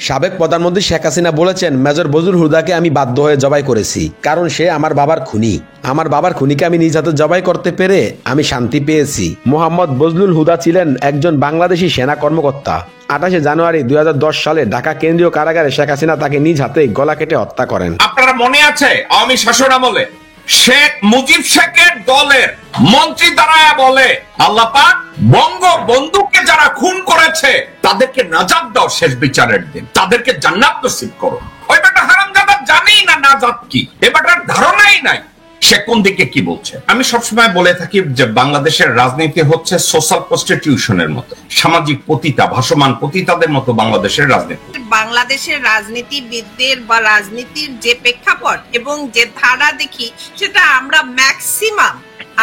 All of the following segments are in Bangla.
সাবেক প্রধানমন্ত্রী শেখ হাসিনা বলেছেন, মেজর বজলুল হুদাকে আমি বাধ্য হয়ে জবাই করেছি, কারণ সে আমার বাবার খুনি। আমার বাবার খুনিকে আমি নিজ হাতে জবাই করতে পেরে আমি শান্তি পেয়েছি। মোহাম্মদ বজলুল হুদা ছিলেন একজন বাংলাদেশি সেনা কর্মকর্তা। 28 জানুয়ারি 2010 সালে ঢাকা কেন্দ্রীয় কারাগারে শেখ হাসিনা তাকে নিজ হাতে গলা কেটে হত্যা করেন। আপনারা মনে আছে আওয়ামী শাসন আমলে শেখ মুজিব শেখের দলের মন্ত্রী দাঁড়ায় বলে, আল্লাহ পাক বঙ্গবন্ধুকে যারা খুন করেছে তাদেরকে নাজাত দাও শেষ বিচারের দিন, তাদেরকে জান্নাত নসিব করো। ওই বেটা হারামজাদা জানেই না নাজাত কি, এ বেটার ধারণাই নাই সে কোন দিকে কি বলছে। আমি সবসময় বলে থাকি যে বাংলাদেশের রাজনীতি হচ্ছে সোশ্যাল প্রস্টিটিউশনের মতো, সামাজিক পতিতা, ভাসমান পতিতাদের মতো বাংলাদেশের রাজনীতি। বাংলাদেশের রাজনীতিবিদদের বা রাজনীতির যে প্রেক্ষাপট এবং যে ধারা দেখি, সেটা আমরা ম্যাক্সিমাম,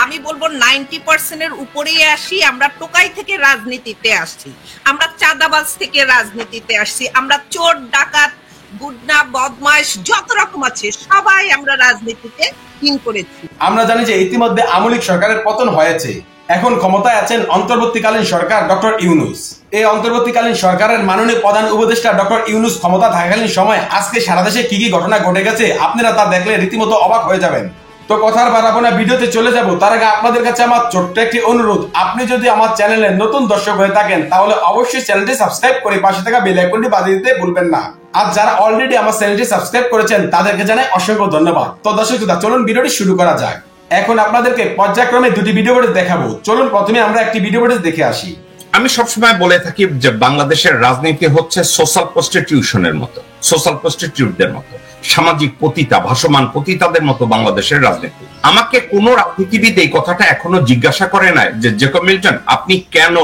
আমি বলবো 90% উপরেই আসি। আমরা টোকাই থেকে রাজনীতিতে আসছি, আমরা চাঁদাবাজ থেকে রাজনীতিতে আসছি, আমরা চোর ডাকাত গুডনা বদমাইশ যত রকম আছে সবাই আমরা রাজনীতিতে ইন করেছি। আমরা জানি যে ইতিমধ্যে আওয়ামী লীগ সরকারের পতন হয়েছে, এখন ক্ষমতায় আছেন অন্তর্বর্তীকালীন সরকার ডক্টর ইউনূস। এই অন্তর্বর্তীকালীন সরকারের মাননীয় প্রধান উপদেষ্টা ডক্টর ইউনূস ক্ষমতা থাকাকালীন সময় আজকে সারা দেশে কি কি ঘটনা ঘটে গেছে আপনারা তা দেখলে রীতিমতো অবাক হয়ে যাবেন। তো কথার বাড়াবো না, ভিডিওতে চলে যাব। তার আগে আপনাদের কাছে আমার ছোট্ট একটি অনুরোধ, আপনি যদি আমার চ্যানেলে নতুন দর্শক হয়ে থাকেন তাহলে অবশ্যই চ্যানেলটি সাবস্ক্রাইব করে পাশে থাকা বেল আইকনটি বাজিয়ে দিতে ভুলবেন না। আর যারা অলরেডি আমার চ্যানেলটি সাবস্ক্রাইব করেছেন তাদেরকে জানাই অসংখ্য ধন্যবাদ। তো দর্শক চলুন ভিডিওটি শুরু করা যাক। এখন আপনাদেরকে পর্যায়ক্রমে দুটি ভিডিও ফুটেজ দেখাবো। চলুন প্রথমে আমরা একটি ভিডিও ফুটেজ দেখে আসি। আমি সবসময় বলে থাকি যে বাংলাদেশের রাজনীতি হচ্ছে সোশ্যাল প্রস্টিটিউশনের মতো, সোশ্যাল প্রস্টিটিউটদের মতো, সামাজিক পতিতা, ভাসমান পতিতাদের মতো বাংলাদেশের রাজনীতি। আমাকে কোন রাজনীতিবিদ এই কথাটা এখনো জিজ্ঞাসা করে নাই যে জেকব মিল্টন আপনি কেন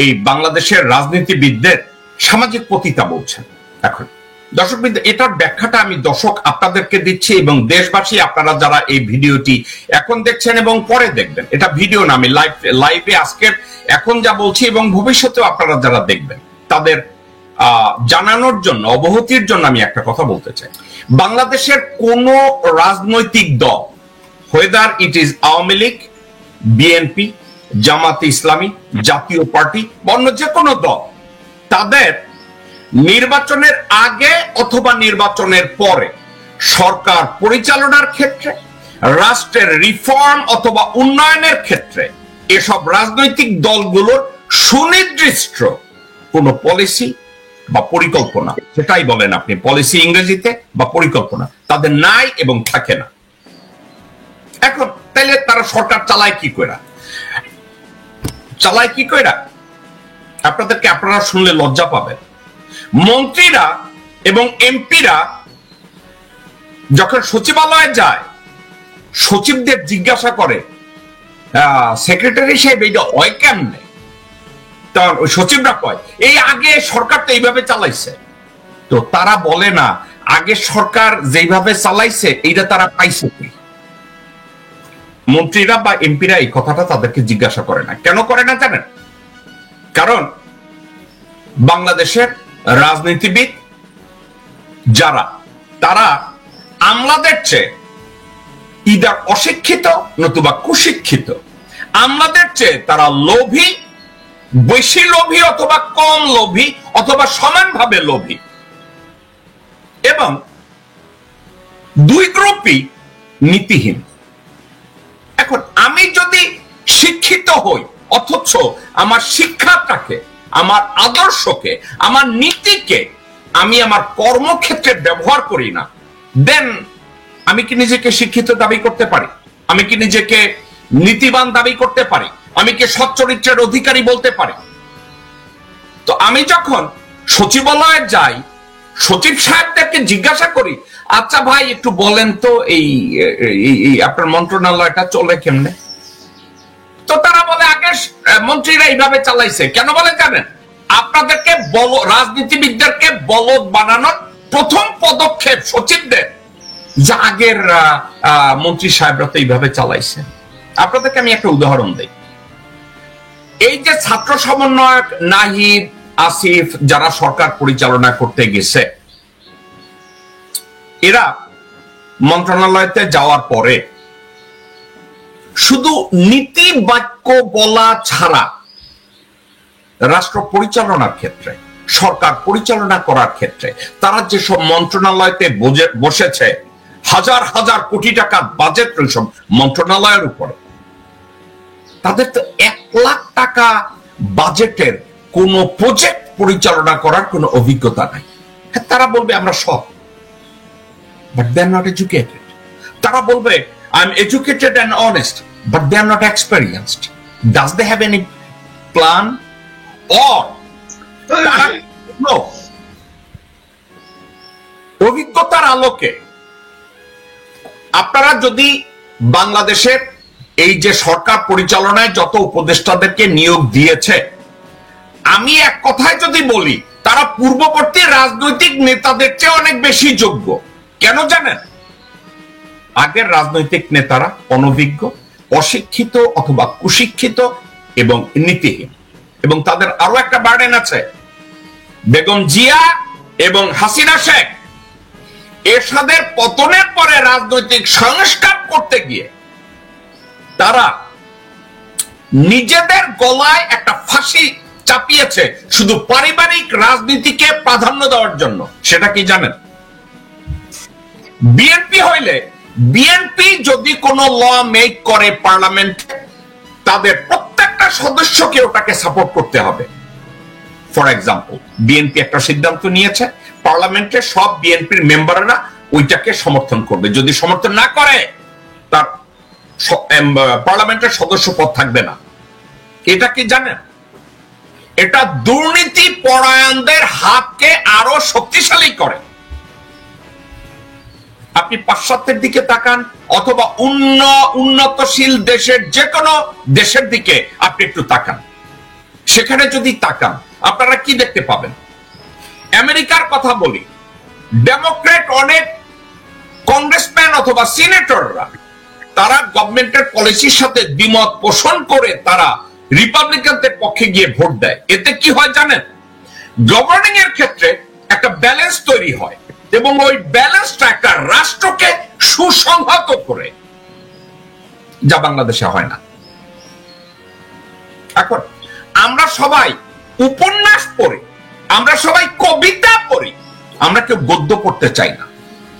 এই বাংলাদেশের রাজনীতিবিদদের সামাজিক পতিতা বলছেন। এখন দর্শকবৃন্দ, এটার ব্যাখ্যাটা আমি দর্শক আপনাদেরকে দিচ্ছি এবং দেশবাসী আপনারা যারা এই ভিডিওটি এখন দেখছেন এবং পরে দেখবেন, এটা ভিডিও না, আমি লাইভে আজকের এখন যা বলছি এবং ভবিষ্যতেও আপনারা যারা দেখবেন তাদের জানানোর জন্য, অবগতির জন্য আমি একটা কথা বলতে চাই। বাংলাদেশের কোন রাজনৈতিক দল, whether it is Awami League, BNP, জামাতে ইসলামী, জাতীয় পার্টি, অন্য যে কোনো দল, তাদের নির্বাচনের আগে অথবা নির্বাচনের পরে সরকার পরিচালনার ক্ষেত্রে, রাষ্ট্রের রিফর্ম অথবা উন্নয়নের ক্ষেত্রে এসব রাজনৈতিক দলগুলোর সুনির্দিষ্ট কোন পলিসি বা পরিকল্পনা, সেটাই বলেন আপনি পলিসি ইংরেজিতে, বা পরিকল্পনা তাদের নাই এবং থাকে না। এখন তাইলে তারা সরকার চালায় কি করে? আপনারা শুনলে লজ্জা পাবেন। মন্ত্রীরা এবং এমপিরা যখন সচিবালয়ে যায়, সচিবদের জিজ্ঞাসা করে সেক্রেটারি সাহেব এইটা হয় কেমনে, তখন ওই সচিবরা কয় এই আগে সরকার তো এইভাবে চালাইছে। তো তারা বলে না আগে সরকার যেভাবে চালাইছে এইটা তারা পাইছে কি। মন্ত্রীরা বা এমপিরা এই কথাটা তাদেরকে জিজ্ঞাসা করে না। কেন করে না জানেন? কারণ বাংলাদেশের রাজনীতিবিদ যারা, তারা আমলাদের চেয়ে ইদার অশিক্ষিত নতুবা কুশিক্ষিত। আমলাদের চেয়ে তারা লোভী, বেশি লোভী অথবা কম লোভী অথবা সমানভাবে লোভী, এবং দুই গ্রুপই নীতিহীন। এখন আমি যদি শিক্ষিত হই অথচ আমার শিক্ষাটাকে, আমার আদর্শকে, আমার নীতিকে আমি আমার কর্মক্ষেত্রে ব্যবহার করি না, দেন আমি কি নিজেকে শিক্ষিত দাবি করতে পারি? আমি কি নিজেকে নীতিবান দাবি করতে পারি? আমি কি সচ্চরিত্রের অধিকারী বলতে পারি? তো আমি যখন সচিবালয়ে যাই, সচিব সাহেবদেরকে জিজ্ঞাসা করি, আচ্ছা ভাই একটু বলেন তো এই আপনার মন্ত্রণালয়টা চলে কেমনে? তো তারা বলে আগে মন্ত্রীরা এইভাবে চালাইছে। কেন বলে জানেন? আপনাদেরকে রাজনীতিবিদদেরকে বলদ বানানোর প্রথম পদক্ষেপ সচিবদের, যা আগের মন্ত্রী সাহেবরা তো এইভাবে চালাইছে। আপনাদেরকে আমি একটা উদাহরণ দিই। এই যে ছাত্র সমন্বয়ক নাহিদ, আসিফ যারা সরকার পরিচালনা করতে গেছে, এরা মন্ত্রণালয়তে যাওয়ার পরে শুধু নীতি বাক্য বলা ছাড়া রাষ্ট্র পরিচালনার ক্ষেত্রে সরকার পরিচালনা করার ক্ষেত্রে তারা যেসব মন্ত্রণালয়তে বসেছে, হাজার হাজার কোটি টাকার বাজেট সব মন্ত্রণালয়ের উপরে, তাদের তো 1 লাখ টাকা বাজেটের কোন প্রজেক্ট পরিচালনা করার কোনো অভিজ্ঞতা নাই। হ্যাঁ, তারা বলবে আমরা সব, but they are not educated. তারা বলবে I am educated and honest, but they are not experienced. Does they have any plan or অভিজ্ঞতার আলোকে আপনারা যদি বাংলাদেশের এই যে সরকার পরিচালনায় যত উপদেষ্টাদেরকে নিয়োগ দিয়েছে, আমি এক কথায় যদি বলি তারা পূর্ববর্তী রাজনৈতিক নেতাদের চেয়ে অনেক বেশি যোগ্য। কেন জানেন? আগের রাজনৈতিক নেতারা অনভিজ্ঞ, অশিক্ষিত অথবা কুশিক্ষিত এবং নীতিহীন, এবং তাদের আরো একটা বার্ডেন আছে। বেগম জিয়া এবং হাসিনা শেখ এরশাদের পতনের পরে রাজনৈতিক সংস্কার করতে গিয়ে তারা নিজেদের গলায় একটা ফাঁসি চাপিয়েছে শুধু পারিবারিক রাজনীতিকে প্রাধান্য দেওয়ার জন্য। সেটা কি জানেন? বিএনপি হইলে, বিএনপি যদি কোনো ল মেক করে পার্লামেন্টে, তাদের প্রত্যেকটা সদস্যকে ওটাকে সাপোর্ট করতে হবে। ফর এক্সাম্পল, বিএনপি একটা সিদ্ধান্ত নিয়েছে, পার্লামেন্টে সব বিএনপির মেম্বাররা ওইটাকে সমর্থন করবে। যদি সমর্থন না করে, তার পার্লামেন্টের সদস্য পদ থাকবে না। এটা কি জানেন? এটা দুর্নীতি পরায়ণদের হাতকে আরো শক্তিশালী করে। আপনি পাশ্চাত্যের দিকে তাকান অথবা উন্নতশীল দেশের যে কোনো দেশের দিকে আপনি একটু তাকান, সেখানে যদি তাকান আপনারা কি দেখতে পাবেন? আমেরিকার কথা বলি, ডেমোক্রেট অনেক কংগ্রেসম্যান অথবা সিনেটররা তারা গভর্নমেন্টের পলিসির সাথে দ্বিমত পোষণ করে তারা রিপাবলিকানদের পক্ষে গিয়ে ভোট দেয়। এতে কি হয় জানেন? গভর্নিং এর ক্ষেত্রে একটা ব্যালেন্স তৈরি হয় এবং ওই ব্যালেন্সটা একটা রাষ্ট্রকে সুসংহত করে, যা বাংলাদেশে হয় না। এখন আমরা সবাই উপন্যাস পড়ি, আমরা সবাই কবিতা পড়ি, আমরা কেউ গদ্য পড়তে চাই না।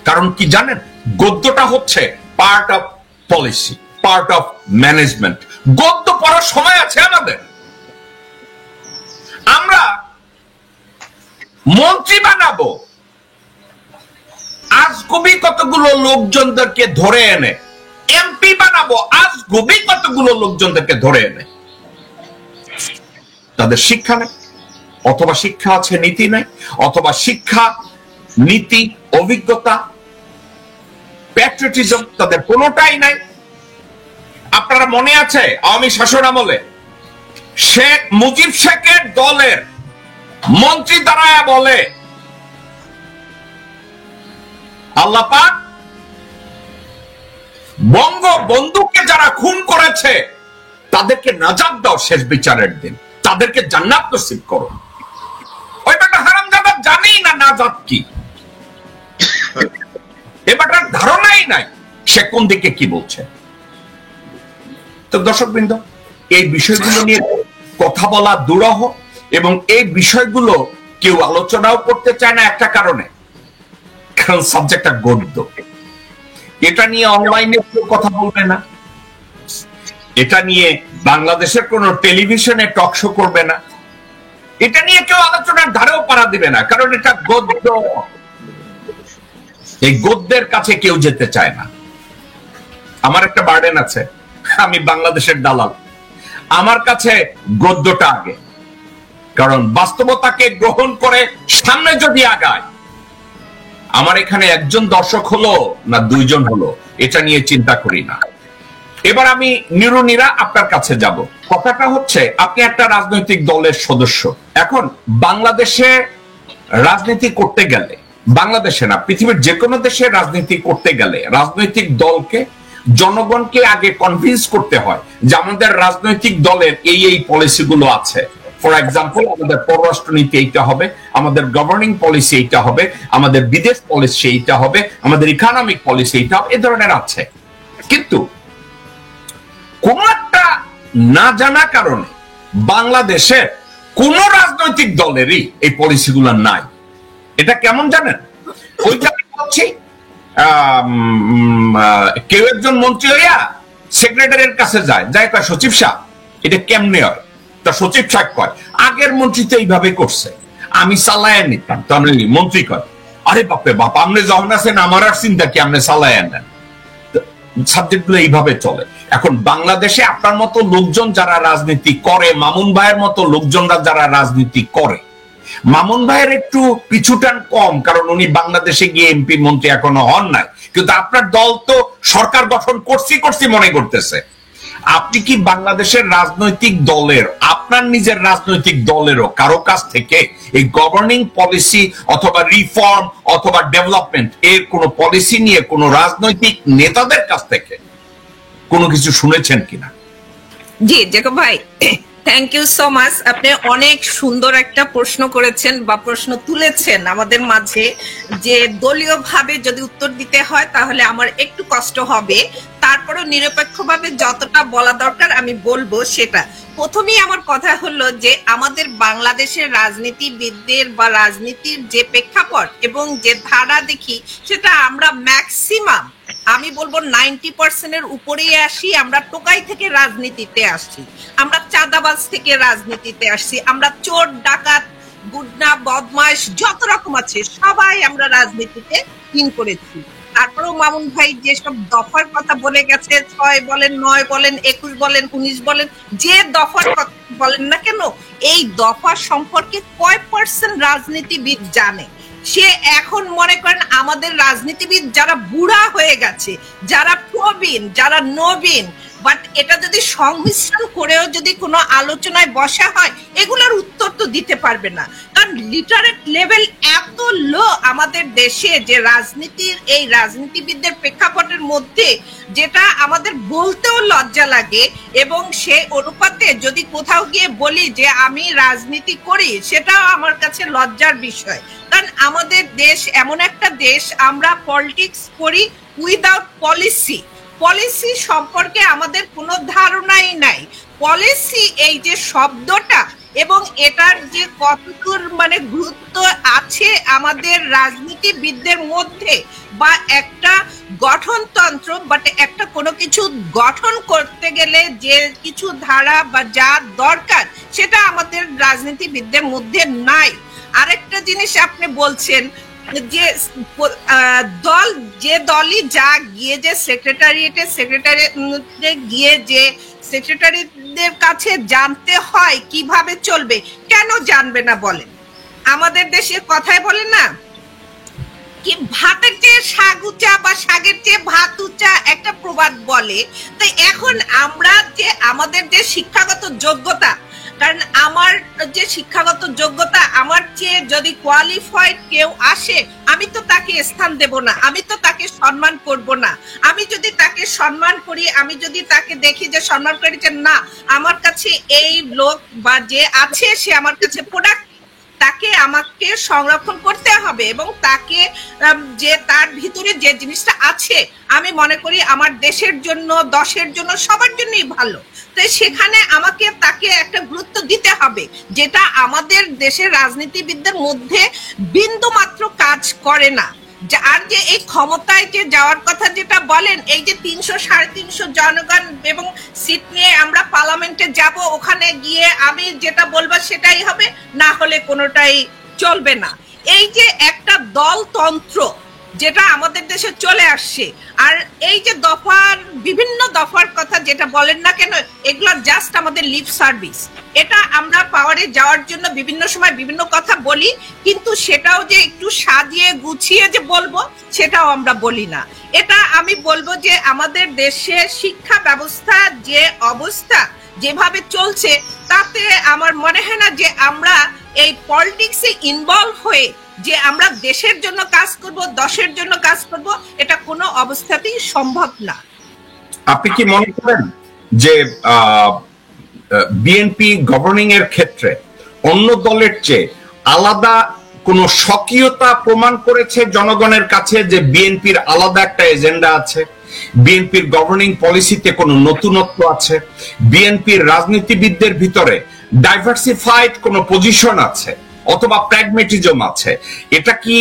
কারণ কি জানেন? গদ্যটা হচ্ছে part of policy, part of management. গদ্য পড়ার সময় আছে আমাদের? আমরা মন্ত্রী বানাবো আজগুবি কতগুলো লোকজনদেরকে ধরে এনে, এমপি বানাবো আজগুবি কতগুলো লোকজনদেরকে ধরে এনে। তাদের শিক্ষা নেই, অথবা শিক্ষা আছে নীতি নাই, অথবা শিক্ষা নীতি অভিজ্ঞতা প্যাট্রিয়টিজম তাদের কোনোটাই নাই। আপনারা মনে আছে আওয়ামী শাসন আমলে শেখ মুজিব শেখের দলের মন্ত্রী দাঁড়ায় বলে, আল্লাহ পাক বঙ্গবন্ধুকে যারা খুন করেছে তাদেরকে নাজাত দাও শেষ বিচারের দিন, তাদেরকে জান্নাত নসিব করো। ওই বেটা হারামজাদা জানেই না নাজাত কি, এবারটার ধারণাই নাই সে কোন দিকে কি বলছে। তো দর্শকবৃন্দ, এই বিষয়গুলো নিয়ে কথা বলা দুরূহ এবং এই বিষয়গুলো কেউ আলোচনাও করতে চায় না একটা কারণে, কারণ সাবজেক্টটা গদ্য। এটা নিয়ে অনলাইনে কেউ কথা বলবে না, এটা নিয়ে বাংলাদেশের কোন টেলিভিশনে টক শো করবে না, এটা নিয়ে কেউ আলোচনার ধারেও পাড়া দিবে না, কারণ এটা গদ্য। এই গদ্যের কাছে কেউ যেতে চায় না। আমার একটা বার্ডেন আছে, আমি বাংলাদেশের দালাল, আমার কাছে গদ্যটা আগে, কারণ বাস্তবতাকে গ্রহণ করে সামনে যদি আগায়, আমার এখানে একজন দর্শক হলো না 2 জন হলো এটা নিয়ে চিন্তা করি না। এবার আমি নিরুনিরা আপনার কাছে যাব। কথাটা হচ্ছে, আপনি একটা রাজনৈতিক দলের সদস্য। এখন বাংলাদেশে রাজনীতি করতে গেলে, বাংলাদেশে না পৃথিবীর যে কোনো দেশে রাজনীতি করতে গেলে রাজনৈতিক দলকে, জনগণকে আগে কনভিন্স করতে হয় যে আমাদের রাজনৈতিক দলের এই পলিসিগুলো আছে। ফর এক্সাম্পল, আমাদের পররাষ্ট্রনীতি এইটা হবে, আমাদের গভর্নিং পলিসি এইটা হবে, আমাদের বিদেশ পলিসি এইটা হবে, আমাদের ইকোনমিক পলিসি এইটা হবে, এই ধরনের আছে। কিন্তু কোন একটা না জানা কারণে বাংলাদেশের কোন রাজনৈতিক দলেরই এই পলিসিগুলো নাই। এটা কেমন জানেন? ওইটা বলছি, কেউ একজন মন্ত্রী হইয়া সেক্রেটারির কাছে যায় কয় সচিব সাহেব এটা কেমনে হয়, তা সচিব সাহেব কয় আগের মন্ত্রী তো এইভাবে করছে, আমি চালায় নিতাম। তাহলে মন্ত্রী কয় আরে বাপরে বাপ, আপনি যখন আছেন আমার আর চিন্তা কি, আপনি চালায় নেন। সাবজেক্ট গুলো এইভাবে চলে। এখন বাংলাদেশে আপনার মতো লোকজন যারা রাজনীতি করে, মামুন ভাইয়ের মতো লোকজনরা যারা রাজনীতি করে, মামুন ভাইয়ের একটু পিছুটান কম, কারণ উনি বাংলাদেশে গিয়ে এমপি মন্ত্রী এখনো হন নাই, কিন্তু আপনার দল তো সরকার গঠন করছি মনে করতেছে। আপনি কি বাংলাদেশের রাজনৈতিক দলের, আপনার নিজের রাজনৈতিক দলেরও কারো কাছ থেকে এই গভর্নিং পলিসি অথবা রিফর্ম অথবা ডেভেলপমেন্ট এর কোন পলিসি নিয়ে কোন রাজনৈতিক নেতাদের কাছ থেকে কোনো কিছু শুনেছেন কিনা? জি জেকব ভাই, থ্যাংক ইউ সো মাচ। আপনি অনেক সুন্দর একটা প্রশ্ন করেছেন বা প্রশ্ন তুলেছেন আমাদের মাঝে, যে দলীয় ভাবে যদি উত্তর দিতে হয় তাহলে আমার একটু কষ্ট হবে, তারপরে নিরপেক্ষভাবে যতটা বলা দরকার আমি বলবো সেটা। প্রথমেই আমার কথা হলো যে আমাদের বাংলাদেশের রাজনীতিবিদদের বা রাজনীতির যে প্রেক্ষাপট এবং যে ধারা দেখি, সেটা আমরা ম্যাক্সিমাম, আমি বলবো 90% উপরেই আসি। আমরা টোকাই থেকে রাজনীতিতে আসছি, আমরা চাঁদাবাজ থেকে রাজনীতিতে আসছি, আমরা চোর ডাকাত গুন্ডা বদমাশ যত রকম আছে সবাই আমরা রাজনীতিতে ইন করেছি। তারপরেও মামুন ভাই যেসব দফার কথা বলে গেছে, 6 বলেন 9 বলেন 21 বলেন 19 বলেন, যে দফার কথা বলেন না কেন, এই দফা সম্পর্কে কয় % রাজনীতিবিদ জানে? সে এখন মনে করেন আমাদের রাজনীতিবিদ যারা বুড়া হয়ে গেছে, যারা প্রবীণ, যারা নবীন, বাট এটা যদি সংমিশ্রণ করেও যদি কোনো আলোচনায় বসা হয়, এগুলোর উত্তর তো দিতে পারবে না। কারণ লিটারেট লেভেল এত লো আমাদের দেশে, যে রাজনীতির এই রাজনীতিবিদদের প্রেক্ষাপটের মধ্যে যেটা আমাদের বলতেও লজ্জা লাগে, এবং সে অনুপাতে যদি কোথাও গিয়ে বলি যে আমি রাজনীতি করি, সেটাও আমার কাছে লজ্জার বিষয়। কারণ আমাদের দেশ এমন একটা দেশ, আমরা পলিটিক্স করি উইদাউট পলিসি। পলিসি সম্পর্কে আমাদের কোনো ধারণাই নাই। পলিসি এই যে শব্দটা এবং এটার যে কতদূর মানে গুরুত্ব আছে আমাদের রাজনীতিবিদদের মধ্যে, বা একটা গঠনতন্ত্র, বাট একটা কোনো কিছু গঠন করতে গেলে যে কিছু ধারা বা যা দরকার সেটা আমাদের রাজনীতিবিদদের মধ্যে নাই। আরেকটা জিনিস আপনি বলছেন যে দল, যে দলই যা গিয়ে যে সেক্রেটারিয়েটে গিয়ে যে সেক্রেটারিদের কাছে জানতে হয় কিভাবে চলবে, কেন জানবে না বলেন? আমাদের দেশে কথায় বলে না কি ভাতের চেয়ে শাক উঁচা বা শাকের চেয়ে ভাত উঁচা, একটা প্রবাদ বলে। তাই এখন আমরা যে আমাদের যে শিক্ষাগত যোগ্যতা, কারণ আমার যে শিক্ষাগত যোগ্যতা, আমার চেয়ে যদি কোয়ালিফাইড কেউ আসে আমি তো তাকে স্থান দেব না, আমি তো তাকে সম্মান করব না। আমি যদি তাকে সম্মান করি, আমি যদি তাকে দেখি যে সম্মান করেছে না, আমার কাছে এই লোক বা যে আছে সে আমার কাছে প্রোডাক্ট, তাকে আমাকে সংরক্ষণ করতে হবে, এবং তাকে যে তার ভিতরে যে জিনিসটা আছে আমি মনে করি আমার দেশের জন্য, দশের জন্য, সবার জন্যই ভালো। তাই সেখানে আমাকে তাকে একটা গুরুত্ব দিতে হবে, যেটা আমাদের দেশের রাজনীতিবিদদের মধ্যে বিন্দু মাত্র কাজ করে না। আর যে এই ক্ষমতায় যে যাওয়ার কথা যেটা বলেন, এই যে 300-350 জনগণ এবং সিট নিয়ে আমরা পার্লামেন্টে যাব, ওখানে গিয়ে আমি যেটা বলবো সেটাই হবে, না হলে কোনোটাই চলবে না। এই যে একটা দলতন্ত্র যেটা আমাদের দেশে চলে আসছে, আর এই যে দফার বিভিন্ন দফার কথা যেটা বলেন না কেন, এগুলো জাস্ট আমাদের লিপ সার্ভিস। এটা আমরা পাওয়ারে যাওয়ার জন্য বিভিন্ন সময় বিভিন্ন কথা বলি, কিন্তু সেটাও যে একটু সাজিয়ে গুছিয়ে যে বলবো সেটাও আমরা বলি না। এটা আমি বলবো যে আমাদের দেশে শিক্ষা ব্যবস্থা যে অবস্থা যেভাবে চলছে, তাতে আমার মনে হয় না যে আমরা এই পলিটিক্সে ইনভলভ হয়ে যে আমরা দেশের জন্য কাজ করব, দশের জন্য কাজ করব, এটা কোনো অবস্থাতেই সম্ভব না। আপনি কি মনে করেন যে বিএনপি গভর্নিং এর ক্ষেত্রে অন্য দলের চেয়ে আলাদা কোন স্বকীয়তা প্রমাণ করেছে জনগণের কাছে, যে বিএনপির আলাদা একটা এজেন্ডা আছে, বিএনপির গভর্নিং পলিসিতে কোনো নতুনত্ব আছে, বিএনপির রাজনীতিবিদদের ভিতরে ডাইভার্সিফাইড কোন পজিশন আছে অথবা প্র্যাগমেটিজম আছে, এটা কি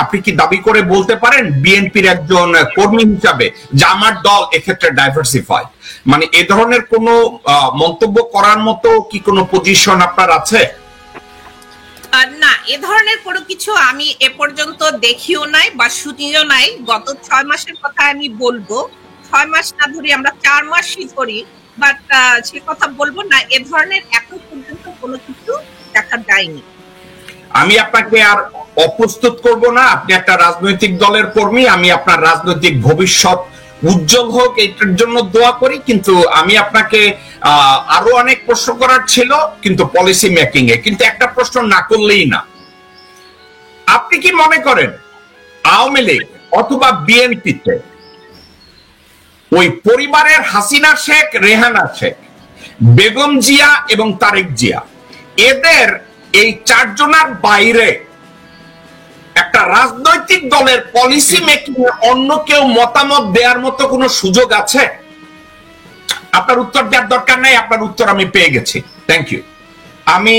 আপনি কি দাবি করে বলতে পারেন বিএনপির একজন কর্মী হিসাবে যে আমার দল এক্ষেত্রে ডাইভার্সিফাইড? মানে এ ধরনের কোন মন্তব্য করার মতো কি কোনো পজিশন আপনার আছে? না, এ ধরনের কোনো কিছু আমি এ পর্যন্ত দেখিও নাই বা শুনিও নাই। গত 6 মাসের কথা আমি বলবো, 6 মাস না ধরি, আমরা 4 মাসই ধরি, বাট সে কথা বলবো না। এ ধরনের এখন পর্যন্ত কোনো কিছু দেখা যায়নি। আমি আপনাকে আর অপ্রস্তুত করব না, আপনি একটা রাজনৈতিক দলের কর্মী, আমি আপনার রাজনৈতিক ভবিষ্যৎ উজ্জ্বল হোক এটার জন্য দোয়া করি। কিন্তু আমি আপনাকে আরো অনেক প্রশ্ন করার ছিল কিন্তু পলিসি মেকিং এ, কিন্তু একটা প্রশ্ন না করলেই না। আপনি কি মনে করেন আওয়ামী লীগ অথবা বিএনপিতে ওই পরিবারের হাসিনা শেখ, রেহানা শেখ, বেগম জিয়া এবং তারেক জিয়া, এদের এই 4 জনের বাইরে একটা রাজনৈতিক দলের পলিসি মেকিং এ অন্য কেউ মতামত দেওয়ার মতো কোনো সুযোগ আছে? আপনার উত্তর দেওয়ার দরকার নাই, আপনার উত্তর আমি পেয়ে গেছি, থ্যাংক ইউ। আমি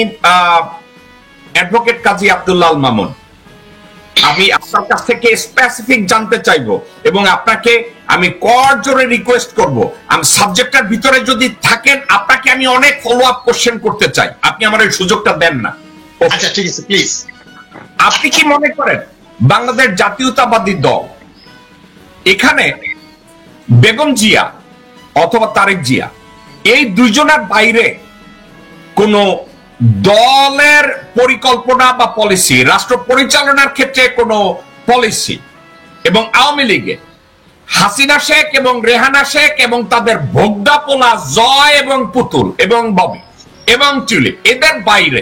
অ্যাডভোকেট কাজী আব্দুল্লাহ আল মামুন, আমি আপনার কাছ থেকে স্পেসিফিক জানতে চাইবো এবং আপনাকে আমি করজোরে রিকোয়েস্ট করব, আমি সাবজেক্টের ভিতরে যদি থাকেন আপনাকে আমি অনেক ফলো আপ কোশ্চেন করতে চাই, আপনি আমার এই সুযোগটা দেন না। আচ্ছা ঠিক আছে, প্লিজ। আপনি কি মনে করেন বাংলাদেশ জাতীয়তাবাদী দল এখানে বেগম জিয়া অথবা তারেক জিয়া এই 2 জনের বাইরে কোন দলের পরিকল্পনা বা পলিসি, রাষ্ট্র পরিচালনার ক্ষেত্রে কোন পলিসি, এবং আওয়ামী লীগে হাসিনা শেখ এবং রেহানা শেখ এবং তাদের ভোগদা পোলা জয় এবং পুতুল এবং ববি এবং টিউলিপ, এদের বাইরে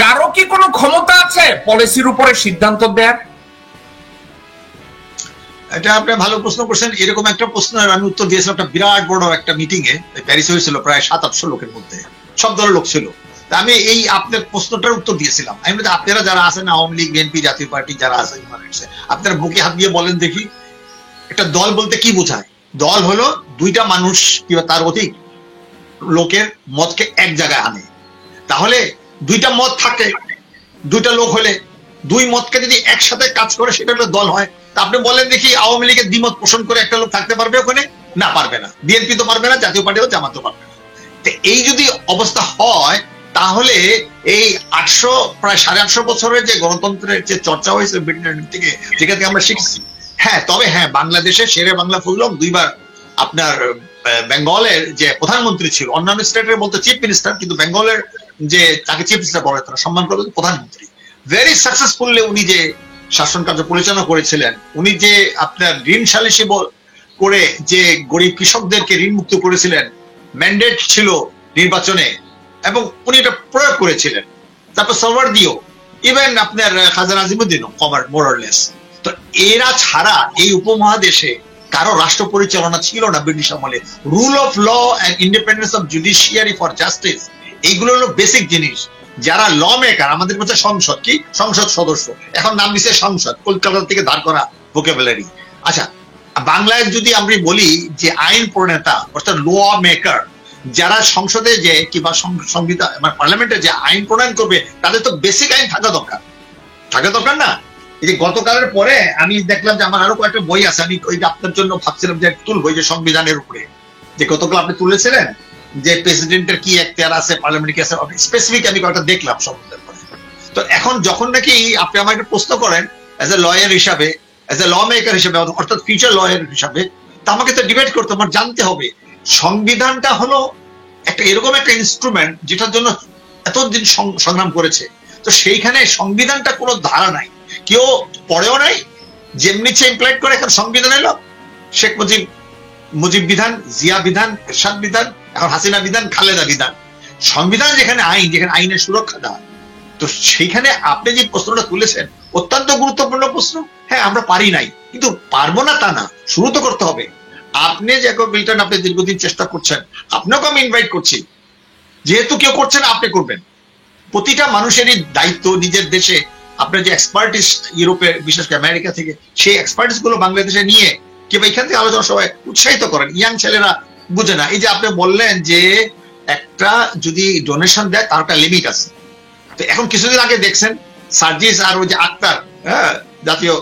কারো কি কোনো ক্ষমতা আছে পলিসির উপরে সিদ্ধান্ত দেয়ার? এটা আপনি ভালো প্রশ্ন করছেন। এরকম একটা প্রশ্ন আমি উত্তর দিয়েছিলাম একটা বিরাট বড় একটা মিটিং এ প্যারিসে হয়েছিল, প্রায় 700-800 লোকের মধ্যে, সব দলের লোক ছিল। আমি এই আপনার প্রশ্নটার উত্তর দিয়েছিলাম। আমি বলি আপনারা যারা আছেন, আওয়ামী লীগ, বিএনপি, জাতীয় পার্টি যারা আছেন, আপনারা বুকে হাত দিয়ে বলেন দেখি একটা দল বলতে কি বোঝায়? দল হলো 2টা মানুষ কিংবা তার অধিক লোকের মতকে এক জায়গায় আনে। তাহলে 2টা মত থাকে, 2টা লোক হলে 2 মতকে যদি একসাথে কাজ করে সেটা হলো দল হয়। তা আপনি বলেন দেখি আওয়ামী লীগের দ্বিমত পোষণ করে একটা লোক থাকতে পারবে ওখানে? না, পারবে না। বিএনপি তো পারবে না, জাতীয় পার্টিও, জামাতও পারবে না। তো এই যদি অবস্থা হয় তাহলে এই 800 প্রায় 850 বছরের যে গণতন্ত্রের যে চর্চা হয়েছে ব্রিটেন থেকে, যেখান থেকে আমরা শিখছি। হ্যাঁ, তবে হ্যাঁ, বাংলাদেশে শেরে বাংলা ফুলম 2বার আপনার বেঙ্গলের যে প্রধানমন্ত্রী ছিল, অন্যান্য স্টেটের বলতে চিফ মিনিস্টার, কিন্তু বেঙ্গলের যে তাকে চিফ মিনিস্টার বলে তারা সম্মান করে প্রধানমন্ত্রী, ভেরি সাকসেসফুলি উনি যে শাসন কার্য পরিচালনা করেছিলেন, উনি যে আপনার ঋণ সালিসি করে যে গরিব কৃষকদেরকে ঋণ মুক্ত করেছিলেন, ম্যান্ডেট ছিল নির্বাচনে এবং উনি এটা প্রয়োগ করেছিলেন। তারপর সরওয়ার দিও, ইভেন আপনার খাজা নাজিমুদ্দিনও কভার মোরলেস। তো এরা ছাড়া এই উপমহাদেশে কারো রাষ্ট্র পরিচালনা ছিল না ব্রিটিশ আমলে। Rule of law and independence of judiciary for justice, এইগুলো হলো বেসিক জিনিস। যারা ল মেকার, আমাদের কাছে সংসদ কি, সংসদ সদস্য, এখন নাম দিচ্ছে সংসদ, কলকাতা থেকে ধার করা ভোকাবুলারি। আচ্ছা, বাংলায় যদি আমরা বলি যে আইন প্রণেতা অর্থাৎ ল মেকার, যারা সংসদে যে কিংবা সংবিধান মানে পার্লামেন্টে যে আইন প্রণয়ন করবে, তাদের তো বেসিক আইন থাকা দরকার না? এই যে গতকালের পরে আমি দেখলাম যে আমার আরো কয়েকটা বই আছে, আমি ওই আপনার জন্য ভাবছিলাম যে তুলবো, যে সংবিধানের উপরে যে গতকাল আপনি তুলেছিলেন যে প্রেসিডেন্টের কি এখতিয়ার আছে, পার্লামেন্টে কি আছে, স্পেসিফিক আমি কয়েকটা দেখলাম সংবিধানের পরে। তো এখন যখন নাকি আপনি আমাকে প্রশ্ন করেন অ্যাজ এ লয়ার হিসাবে, অ্যাজ এ ল মেকার হিসাবে, অর্থাৎ ফিউচার লয়ার হিসাবে, তা আমাকে তো ডিবেট করতে, আমার জানতে হবে সংবিধানটা হলো একটা এরকম একটা ইনস্ট্রুমেন্ট যেটার জন্য এতদিন সংগ্রাম করেছে। তো সেইখানে সংবিধানটা কোনো ধারা নাই, কেউ পড়েও নাই, যেমনি ইমপ্লয়েড করে এখন সংবিধান এলো, শেখ মুজিব বিধান, জিয়া বিধান, এরশাদ বিধান, এখন হাসিনা বিধান, খালেদা বিধান। সংবিধান যেখানে আইন, যেখানে আইনের সুরক্ষা দেওয়া। তো সেইখানে আপনি যে প্রশ্নটা তুলেছেন অত্যন্ত গুরুত্বপূর্ণ প্রশ্ন। হ্যাঁ, আমরা পারি নাই, কিন্তু পারবো না তা না, শুরু তো করতে হবে। আপনি জ্যাকব মিল্টন, আপনি দীর্ঘদিন চেষ্টা করছেন, আপনাকে আমি ইনভাইট করছি, যেহেতু কেউ করছেন আপনি করবেন। প্রতিটা মানুষেরই দায়িত্ব নিজের দেশে আপনার যে এক্সপার্টিস, ইউরোপে বিশেষ করে আমেরিকা থেকে, সেই এক্সপার্টিস গুলো বাংলাদেশে নিয়ে কিংবা এখান থেকে আলোচনা সবাই উৎসাহিত করেন। ইয়াং ছেলেরা বুঝে না। এই যে আপনি বললেন যে একটা যদি ডোনেশন দেয় তার একটা লিমিট আছে। তো এখন কিছুদিন আগে দেখছেন সার্জিস আর ওই যে আক্তার, জাতীয়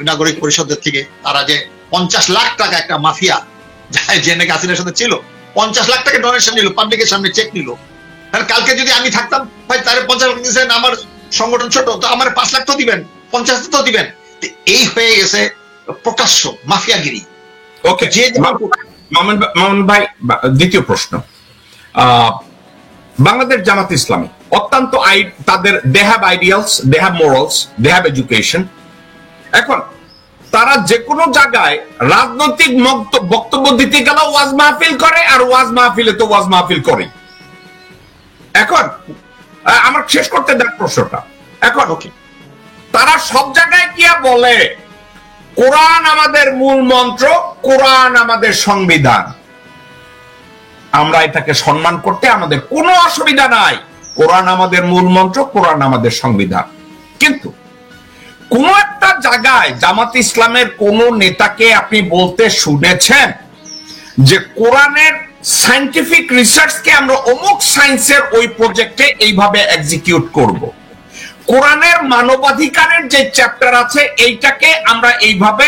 নাগরিক পরিষদের থেকে, তারা যে 50 লাখ টাকা একটা মাফিয়া যে নাকি হাসিনার সাথে ছিল, 50 লাখ টাকা ডোনেশন নিল, পাবলিকের সামনে চেক নিল। কালকে যদি আমি থাকতাম, ভাই তারে 50 লাখ দিচ্ছেন, আমার সংগঠন ছোট, তো আমার 5 লাখ তো দিবেন, 50 তো দিবেন। এই হয়ে গেছে প্রকাশ্য মাফিয়াগিরি। ওকে, যে মামুন ভাই, দ্বিতীয় প্রশ্ন। বাংলাদেশ জামাত ইসলামী অত্যন্ত তাদের they have ideals, they have morals, they have education. এখন তারা যে কোনো জায়গায় রাজনৈতিক বক্তব্য দিতে গেলে ওয়াজ মাহফিল করে, আর ওয়াজ মাহফিলে তো ওয়াজ মাহফিল করে। এখন আমার শেষ করতে দেন প্রশ্নটা। এখন তারা সব জায়গায় গিয়া বলে কোরআন আমাদের মূল মন্ত্র, কোরআন আমাদের সংবিধান। আমরা এটাকে সম্মান করতে আমাদের কোনো অসুবিধা নাই। কোরআন আমাদের মূল মন্ত্র, কোরআন আমাদের সংবিধান। কিন্তু কোন একটা জায়গায় জামাত ইসলামের কোন নেতাকে আপনি বলতে শুনেছেন যে কোরআনের সায়েন্টিফিক রিসার্চকে আমরা অমুক সায়েন্সের ওই প্রজেক্টে এইভাবে এক্সিকিউট করব, কোরআনের মানবাধিকারের যে চ্যাপ্টার আছে এইটাকে আমরা এইভাবে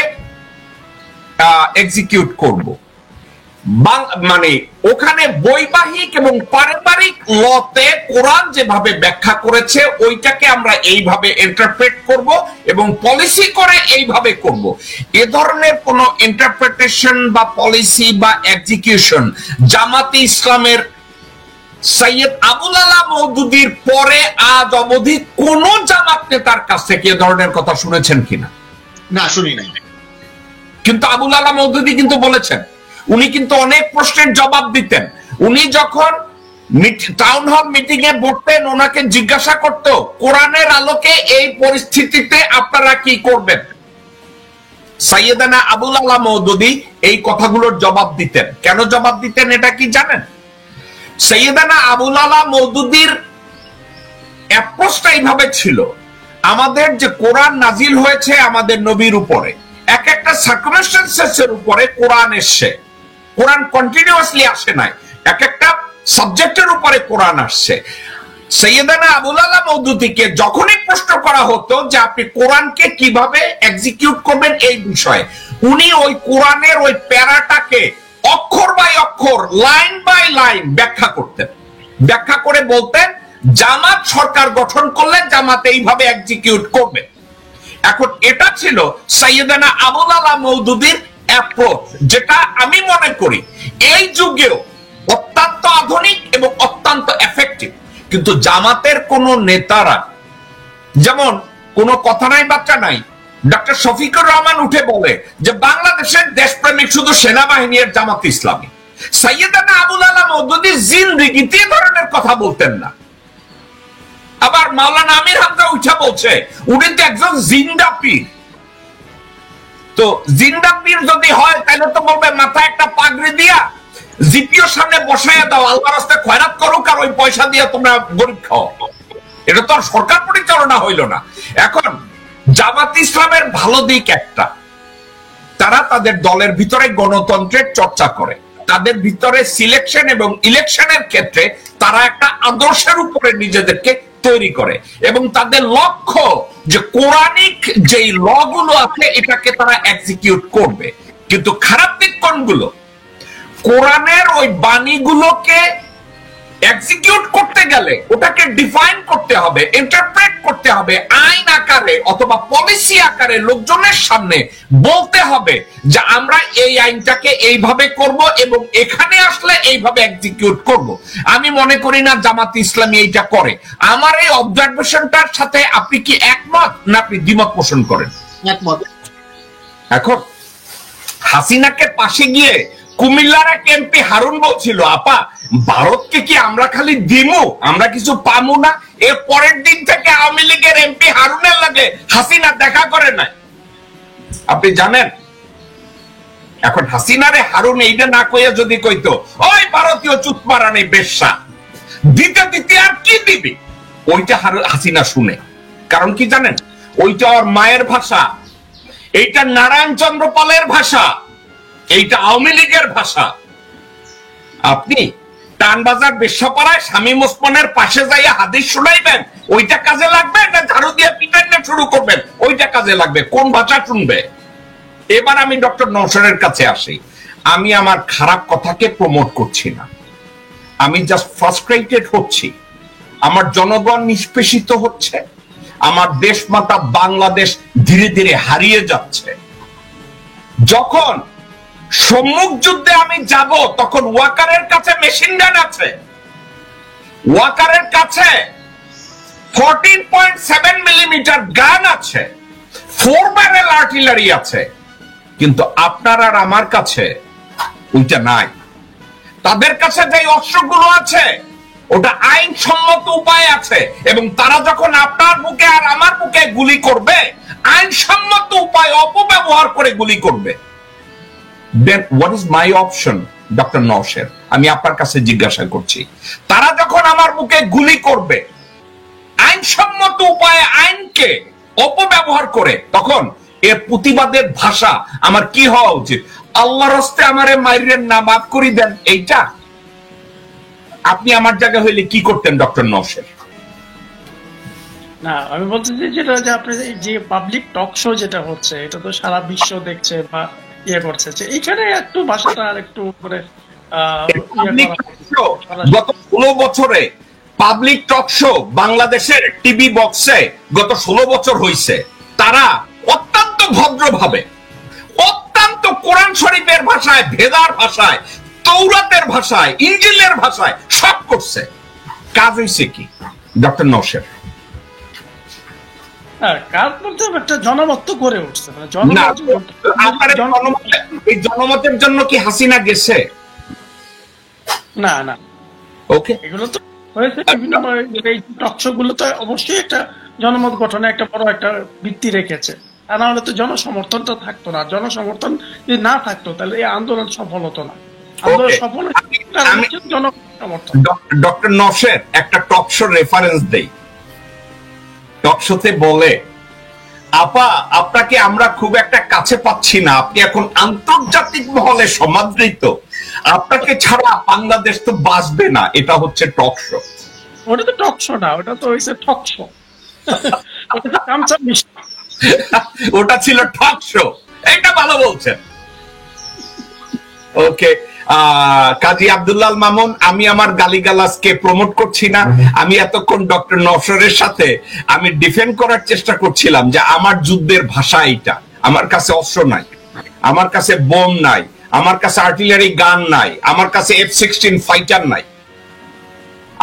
এক্সিকিউট করব? মানে ওখানে বৈবাহিক এবং পারিবারিক লতে কোরআন যেভাবে ব্যাখ্যা করেছে ওইটাকে আমরা এইভাবে ইন্টারপ্রেট করব এবং পলিসি করে এইভাবে করব, এ ধরনের কোন ইন্টারপ্রিটেশন বা পলিসি বা এক্সিকিউশন জামাতে ইসলামের সৈয়দ আবুল আলা মওদুদীর পরে আজ অবধি কোন জামাত নেতার কাছ থেকে এ ধরনের কথা শুনেছেন কিনা? না, শুনি নাই। কিন্তু আবুল আলা মওদুদী কিন্তু বলেছেন, উনি কিন্তু অনেক প্রশ্নের জবাব দিতেন। উনি যখন টাউন হল মিটিং এ বসতেন, ওনাকে জিজ্ঞাসা করত কোরআনের আলোকে এই পরিস্থিতিতে আপনারা কি করবেন। সাইয়েদানা আবুল আলা মওদুদী এই কথাগুলোর জবাব দিতেন। কেন জবাব দিতেন এটা কি জানেন? সাইয়েদানা আবুল আলা মওদুদীর অ্যাপ্রোচটা এইভাবে ছিল, আমাদের যে কোরআন নাজিল হয়েছে আমাদের নবীর উপরে, এক একটা সার্কামস্টেন্সেসের উপরে কোরআন এসছে। কোরআন কন্টিনিউয়াসলি আসে নাই, এক একটা সাবজেক্টের উপরে কোরআন আসছে। সৈয়দানা আবুল আলা মওদুদীকে যখনই প্রশ্ন করা হতো যে আপনি কোরআনকে কিভাবে এক্সিকিউট করবেন এই বিষয়ে, উনি ওই কোরআনের ওই প্যারাটাকে অক্ষর বাই অক্ষর, লাইন বাই লাইন ব্যাখ্যা করতেন। ব্যাখ্যা করে বলতেন জামাত সরকার গঠন করলে জামাত এইভাবে এক্সিকিউট করবে। এখন এটা ছিল সাইয়েদানা আবুল আলা মওদুদীর অ্যাপ্রোচ, যেটা আমি মনে করি এই যুগেও অত্যন্ত আধুনিক এবং অত্যন্ত এফেক্টিভ। কিন্তু জামাতের কোন নেতারা, যেমন কোন কথা নাই বাচ্চা নাই, ডক্টর শফিকুর রহমান উঠে বলে যে বাংলাদেশের দেশপ্রেমিক শুধু সেনাবাহিনী আর জামাত ইসলামী। সাইয়েদানা আবুল আলা মওদুদী জিন্দেগিতে এই ধরনের কথা বলতেন না। আবার মাওলানা আমির হামজা উঠে বলছে উনি তো একজন জিন্দা পীর। তো জিন্দা পীর যদি হয় তাহলে তো বলবে মাথায় একটা পাগড়ি দিয়া জিপিও সামনে বসাইয়া দাও, আল্লাহর রাস্তায় খয়রাত করুক আর ওই পয়সা দিয়ে তোমরা গরিব খাও। এটা তো আর সরকার পরিচালনা হইল না। এখন জামাত ইসলামের ভালো দিক একটা, তারা তাদের দলের ভিতরে গণতন্ত্রের চর্চা করে, তাদের ভিতরে সিলেকশন এবং ইলেকশনের ক্ষেত্রে তারা একটা আদর্শের উপরে নিজেদেরকে তৈরি করে এবং তাদের লক্ষ্য যে কোরআনিক যেই ল গুলো আছে এটাকে তারা এক্সিকিউট করবে। কিন্তু খারাপ দিক কোনগুলো? কোরআনের ওই বাণীগুলোকে এক্সিকিউট করতে গেলে ওটাকে ডিফাইন করতে হবে, ইন্টারপ্রেট করতে হবে, আইন আকারে অথবা পলিসি আকারে লোকজনের সামনে বলতে হবে যে আমরা এই আইনটাকে এইভাবে করব এবং এখানে আসলে এইভাবে এক্সিকিউট করব। আমি মনে করি না জামাত ইসলামী এইটা করে। আমার এই অবজারভেশনটার সাথে আপনি কি একমত না আপনি দ্বিমত পোষণ করেন? একমত। এখন হাসিনাকে পাশে গিয়ে কুমিল্লার এক এমপি হারুন বলছিল, আপা ভারতকে কি আমরা খালি দিমু, আমরা কিছু পামু না? এর পরের দিন থেকে আওয়ামী লীগের এমপি হারুনের লাগে হাসিনা দেখা করে নাই, আপনি জানেন? এখন হাসিনারে হারুন এইটা না কইয়া যদি কইতো ওই ভারতীয় চুতমারানি বেশ্যা, দিতে দিতে আর কি দিবি, ওইটা হাসিনা শুনে। কারণ কি জানেন? ওইটা ওর মায়ের ভাষা, এইটা নারায়ণ চন্দ্র পালের ভাষা, এইটা আওয়ামী লীগের ভাষা। আপনি টানবাজার বিশ্বপাড়ায় শামীম ওসমানের পাশে যাইয়া হাদিস শুনাইবেন, ওইটা কাজে লাগবে না ঝাড়ু দিয়ে পিটাইতে শুরু করবেন ওইটা কাজে লাগবে? কোন ভাষা শুনবে? এবার আমি ডক্টর নওশাদের কাছে আসি। আমি আমার খারাপ কথাকে প্রমোট করছি না, আমি জাস্ট ফ্রাস্ট্রেটেড হচ্ছি। আমার জনগণ নিষ্পেষিত হচ্ছে, আমার দেশমাতা বাংলাদেশ ধীরে ধীরে হারিয়ে যাচ্ছে। যখন সম্মুখ যুদ্ধে আমি যাব তখন ওয়াকারের কাছে মেশিন গান আছে, ওয়াকারের কাছে 14.7 মিলিমিটার গান আছে, 4 ব্যারেল আর্টিলারি আছে, কিন্তু আপনার আর আমার কাছে ওইটা নাই। তাদের কাছে যে অস্ত্রগুলো আছে ওটা আইনসম্মত উপায় আছে, এবং তারা যখন আপনার বুকে আর আমার বুকে গুলি করবে আইনসম্মত উপায় অপব্যবহার করে গুলি করবে। Then what is my option, doctor Naushad? আমি আপনার কাছে জিজ্ঞাসা করছি, তারা যখন আমার বুকে গুলি করবে আইনসম্মত উপায়ে আইনকে অপব্যবহার করে, তখন এর প্রতিবাদের ভাষা আমার কি হওয়া উচিত? আল্লাহর রাস্তে আমারে মাইরেন না, মাফ করে দেন, এইটা? আপনি আমার জায়গায় হইলে কি করতেন ডক্টর নওশাদ? না, আমি বলতেছি যেটা যে আপনি যে পাবলিক টক শো যেটা হচ্ছে এটা তো সারা বিশ্ব দেখছে বা ইয়ে করছে, যে এখানে একটু ভাষাটা আর একটু করে গত 16 বছরে পাবলিক টক শো বাংলাদেশের টিভি বক্সে গত 16 বছর হইছে। তারা অত্যন্ত ভদ্রভাবে, অত্যন্ত কোরআন শরীফের ভাষায়, ভেদার ভাষায়, তৌরাতের ভাষায়, ইনজিলের ভাষায় সব করছে। কাজ হইছে কি ডক্টর নওশাদ? কাজ বলতে একটা জনমত তো গড়ে উঠছে, না, এই জনমতের জন্য কি হাসিনা গেছে? না না, ওকে, এগুলো তো হয়েছে বিভিন্ন এই টক শো গুলো তো অবশ্যই একটা জনমত গঠনে একটা বড় একটা ভিত্তি রেখেছে, তা না হলে তো জনসমর্থনটা থাকতো না। জনসমর্থন যদি না থাকতো তাহলে এই আন্দোলন সফল হতো না। আন্দোলন সফল জনসমর্থন। ডক্টর নওশাদ একটা টক শো রেফারেন্স দেই। টক শোতে বলে, আপা আপনাকে আমরা খুব একটা কাছে পাচ্ছি না, আপনি এখন আন্তর্জাতিক মহলে সমাদৃত, আপনাকে ছাড়া বাংলাদেশ তো বাঁচবে না। এটা হচ্ছে টক শো। ওটা তো টক শো না, ওটা তো হয়েছে টক শো। ওটা ছিল টক শো, এটা ভালো বলছেন। ওকে, কাজী আব্দুল্লাহ মামুন, আমি আমার গালিগালাজকে প্রমোট করছি না। আমি এতক্ষণ ডক্টর নওশাদের সাথে আমি ডিফেন্ড করার চেষ্টা করছিলাম যে আমার যুদ্ধের ভাষা এইটা। আমার কাছে অস্ত্র নাই, আমার কাছে বোম নাই, আমার কাছে আর্টিলারি গান নাই, আমার কাছে F-16 ফাইটার নাই।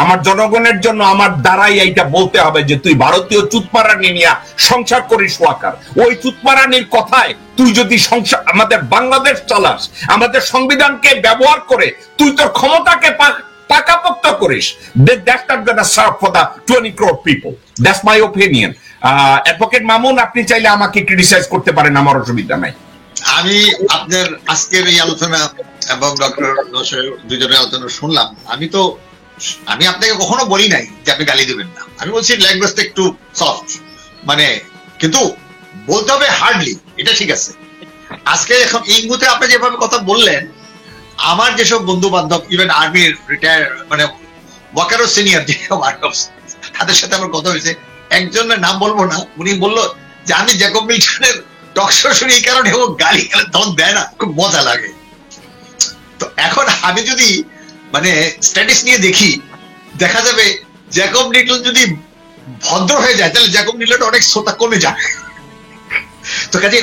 আমার জনগণের জন্য আমার দ্বারাই এইটা বলতে হবে যে তুই ভারতীয় চুতমারানি নিয়ে সংসার করিস ওয়াকার। ওই চুতমারানির কথায় তুই যদি সংসার আমাদের বাংলাদেশ চালাস, আমাদের সংবিধানকে ব্যবহার করে তুই তোর ক্ষমতাকে পাকাপোক্ত করিস, that's not gonna serve for the 20 crore people. That's my opinion. Advocate Mamun, আপনি চাইলে আমাকে ক্রিটিসাইজ করতে পারেন, আমার অসুবিধা নাই। আমি আপনার আজকের এই আলোচনা এবং ডক্টর নওশাদ দুজনের আলোচনা শুনলাম। আমি আপনাকে কখনো বলি নাই যে আপনি গালি দেবেন না। আমি বলছি ল্যাঙ্গুয়েজটা একটু সফট, মানে কিন্তু বলতে হবে হার্ডলি, এটা ঠিক আছে। আজকে এখন এই মুহূর্তে আপনি যেভাবে কথা বললেন, আমার যেসব বন্ধু বান্ধব ইভেন আর্মির রিটায়ার মানে ওয়াকারও সিনিয়র যেসব তাদের সাথে আমার কথা হয়েছে, একজনের নাম বলবো না, উনি বললো যে আমি জ্যাকব মিল্টনের টক শো শুনি এই কারণে ও গালি তখন দেয় না, খুব মজা লাগে। তো এখন আমি যদি মানে স্ট্যাটিস নিয়ে দেখি, দেখা যাবে জ্যাকব নিটন যদি ভদ্র হয়ে যায় তাহলে জ্যাকব নিটন অনেক শ্রোতা কমে যায়। তো কাজে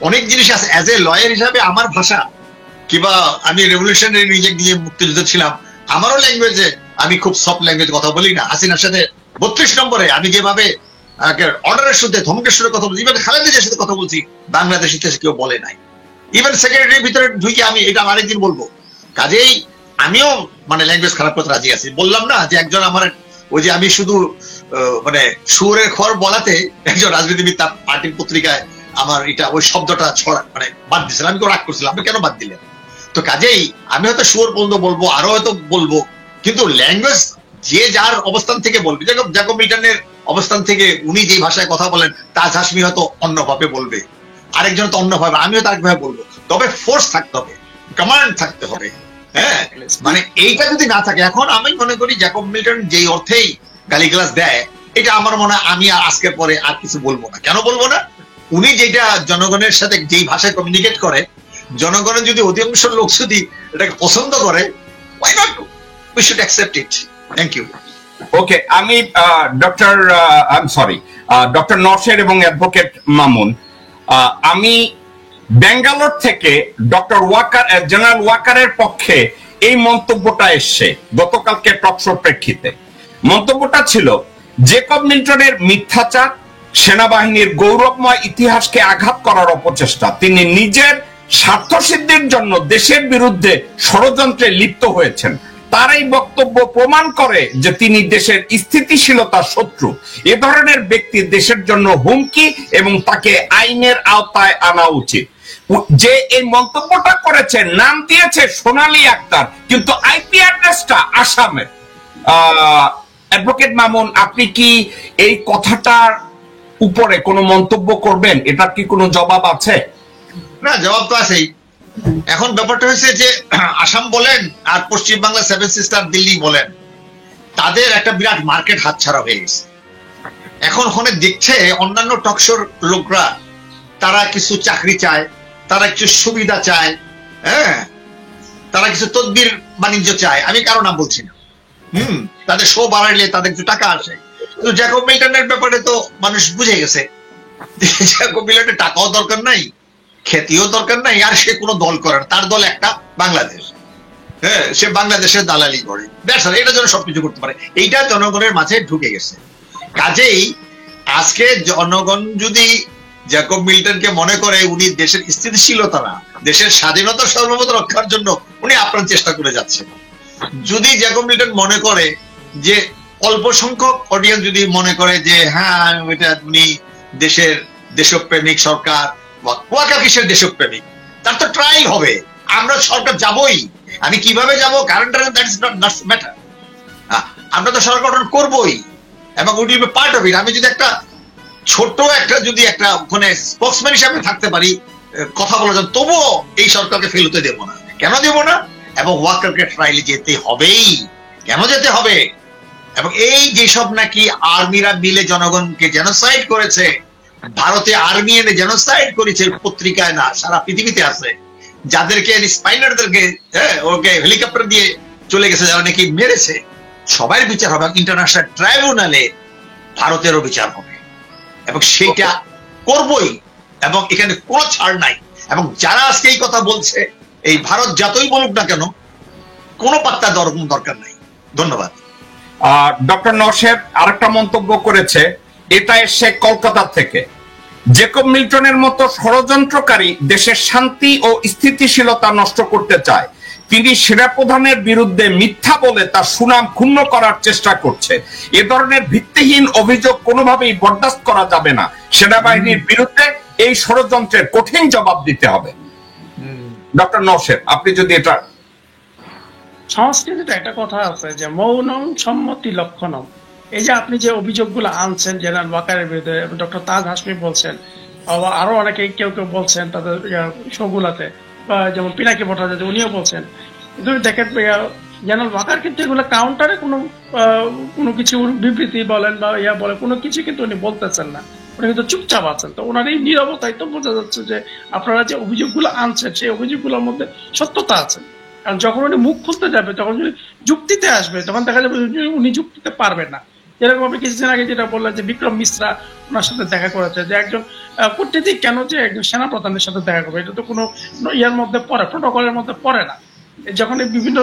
অনেক জিনিস আছে। অ্যাজ এ লয়ার হিসাবে আমার ভাষা, কিংবা আমি রেভলিউশনারি নিজে নিয়ে মুক্তিযুদ্ধ ছিলাম, আমারও ল্যাঙ্গুয়েজে আমি খুব সফট ল্যাঙ্গুয়েজ কথা বলি না। হাসিনার সাথে 32 নম্বরে আমি যেভাবে অর্ডারের সাথে ধমকের সাথে কথা বলছি, ইভেন খালেদার সাথে কথা বলছি, বাংলাদেশ ইতিহাসে কেউ বলে নাই। ইভেন সেক্রেটারির ভিতরে ঢুকে আমি এটা আরেকদিন বলবো। কাজেই আমিও মানে ল্যাঙ্গুয়েজ খারাপ করতে রাজি আছি। বললাম না যে একজন আমার ওই যে আমি শুধু মানে সুরের খবর বলাতে একজন রাজনীতিবিদ তার পার্টির পত্রিকায় আমার এটা ওই শব্দটা ছড়া মানে বাদ দিয়েছিলাম। আমি কেউ রাগ করছিলাম, আপনি কেন বাদ দিলেন? তো কাজেই আমি হয়তো সুর পর্যন্ত বলবো, আরো হয়তো বলবো, কিন্তু ল্যাঙ্গুয়েজ যে যার অবস্থান থেকে বলবে। জ্যাকব মিল্টনের অবস্থান থেকে উনি যে ভাষায় কথা বলেন, তাজ হাশমি হয়তো অন্যভাবে বলবে, আরেকজন তো অন্যভাবে, আমি হয়তো আরেকভাবে বলবো। তবে ফোর্স থাকতে হবে, কমান্ড থাকতে হবে, হ্যাঁ, মানে এইটা যদি না থাকে, এখন আমি মনে করি জ্যাকব মিল্টন যেই অর্থেই গালিগালাজ দেয়, এটা আমার মনে হয় আমি আর আজকের পরে আর কিছু বলবো না। কেন বলবো না? উনি যেটা জনগণের সাথে যেই ভাষায় কমিউনিকেট করে, জনগণের যদি অধিকাংশ লোক যদি এটাকে পছন্দ করে, why not? We should accept it. Thank you. ওকে, আমি ডক্টর নওশের এবং অ্যাডভোকেট মামুন, আমি ব্যাঙ্গালোর থেকে ডক্টর ওয়াকার, জেনারেল ওয়াকারের পক্ষে এই মন্তব্যটা এসছে গতকালকে টকশোর প্রেক্ষিতে। মন্তব্যটা ছিল জ্যাকব মিল্টনের মিথ্যাচার, সেনাবাহিনীর গৌরবময় ইতিহাসকে আঘাত করার অপচেষ্টা, তিনি নিজের স্বার্থসিদ্ধির জন্য দেশের বিরুদ্ধে ষড়যন্ত্রে লিপ্ত হয়েছেন। তার এই বক্তব্য প্রমাণ করে যে তিনি দেশের স্থিতিশীলতার শত্রু। এ ধরনের ব্যক্তি দেশের জন্য হুমকি এবং তাকে আইনের আওতায় আনা উচিত। যে এই মন্তব্যটা করেছে, নাম দিয়েছে সোনালী আক্তার, কিন্তু আইপি অ্যাড্রেসটা আসামের। অ্যাডভোকেট মামুন, আপনি কি এই কথাটার উপরে কোনো মন্তব্য করবেন? এটার কি কোনো জবাব আছে? না, জবাব তো আছেই। এখন ব্যাপারটা হয়েছে যে আসাম বলেন আর পশ্চিম বাংলা, সেভেন সিস্টার দিল্লি বলেন, তাদের একটা বিরাট মার্কেট হাতছাড়া হয়ে গেছে। এখন ওখানে দেখছে অন্যান্য টকশোর লোকরা, তারা কিছু চাকরি চায়, তারা কিছু সুবিধা চায়, হ্যাঁ, তারা কিছু তদবির বাণিজ্য চায়। আমি কারো নাম বলছি না। তাদের শো বাড়াইলে তাদের কিছু টাকা আসে। কিন্তু জ্যাকব মিল্টনের ব্যাপারে তো মানুষ বুঝে গেছে, জ্যাকব মিল্টনের টাকাও দরকার নাই, খ্যাতিও দরকার নাই, আর সে কোনো দল করে না। তার দল একটা, বাংলাদেশ। হ্যাঁ, সে বাংলাদেশের দালালি করে, এটার জন্য সবকিছু করতে পারে। এইটা জনগণের মাঝে ঢুকে গেছে। কাজেই আজকে জনগণ যদি জ্যাকব মিল্টনকে মনে করে উনি দেশের স্থিতিশীলতা না, দেশের স্বাধীনতা সর্বমত রক্ষার জন্য উনি আপ্রাণ চেষ্টা করে যাচ্ছেন, যদি জ্যাকব মিল্টন মনে করে যে অল্প সংখ্যক অডিয়েন্স যদি মনে করে যে হ্যাঁ এটা উনি দেশের দেশপ্রেমিক সরকার, ওয়াকার কিসের দেশপ্রেমিক, তার তো ট্রাই হবে। আমরা সরকার যাবই, আমি কিভাবে যাব current that is not matter. আমরা তো সরকার গঠন করবই এবং will be part of it. আমি যদি একটা ছোট একটা যদি একটা ওখানে স্পোক্সম্যান হিসাবে থাকতে পারি, কথা বলা যান, তবুও এই সরকারকে ফেল হতে দেবো না। কেন দেবো না? এবং ওয়াকারকে ট্রায়ালে যেতে হবেই। কেন যেতে হবে? এবং এই যেসব নাকি আর্মিরা মিলে জনগণকে জেনোসাইড করেছে, ভারতে আর্মি এনে জেনোসাইড করেছে, পত্রিকায় না সারা পৃথিবীতে আছে, যাদেরকে স্পাইনারদেরকে ওকে হেলিকপ্টার দিয়ে চলে গেছে, যারা নাকি মেরেছে, সবাই বিচার হবে। ইন্টারন্যাশনাল ট্রাইব্যুনালে ভারতেরও বিচার হবে এবং সেটা করবই, এবং এখানে কোনো ছাড় নাই। এবং যারা আজকে এই কথা বলছে, এই ভারত যতই বলুক না কেন, কোনো পাত্তা দরকার নাই। ধন্যবাদ। ডক্টর নওশের আরেকটা মন্তব্য করেছে, এটা এসে কলকাতা থেকে। জ্যাকব মিল্টনের মতো ষড়যন্ত্রকারী দেশের শান্তি ও স্থিতিশীলতা নষ্ট করতে চায়। তিনি সেনাপ্রধানের বিরুদ্ধে মিথ্যা বলে তার সুনাম ক্ষুণ্ণ করার চেষ্টা করছে। এ ধরনের ভিত্তিহীন অভিযোগ কোনোভাবেই বরদাস্ত করা যাবে না। সেনাবাহিনীর বিরুদ্ধে এই ষড়যন্ত্রের কঠিন জবাব দিতে হবে। ডক্টর নওশের, আপনি যদি এটা, সংস্কৃতিতে একটা কথা আছে যে মৌনম সম্মতি লক্ষণম। এই যে আপনি যে অভিযোগগুলো আনছেন জেনারেল ওয়াকারের বিরুদ্ধে, ডক্টর তাজ হাশমি বলছেন, আরো অনেকে কেউ কেউ বলছেন তাদের শোগুলাতে, যেমন পিনাকি ভট্টাচার্য উনিও বলছেন। কিন্তু দেখেন জেনারেল ওয়াকার কিন্তু এগুলো কাউন্টারে কোনো কিছু বিবৃতি বলেন বা বলে কোনো কিছু কিন্তু উনি বলতেছেন না, উনি কিন্তু চুপচাপ আছেন। তো ওনার এই নীরবতাই তো বোঝা যাচ্ছে যে আপনারা যে অভিযোগগুলো আনছেন সেই অভিযোগগুলোর মধ্যে সত্যতা আছে। কারণ যখন উনি মুখ খুলতে যাবে, তখন যদি যুক্তিতে আসবে, তখন দেখা যাবে উনি যুক্তিতে পারবেন না। যেরকম আপনি কিছুদিন আগে যেটা বললেন যে বিক্রম মিশ্রা ওনার সাথে দেখা করেছে, যে একজন কূটনীতিক কেন যে একজন সেনাপ্রধানের সাথে দেখা করবে, এটা তো কোনো ইয়ার মধ্যে পড়ে, প্রটোকলের মধ্যে পড়ে না। যখন বিভিন্ন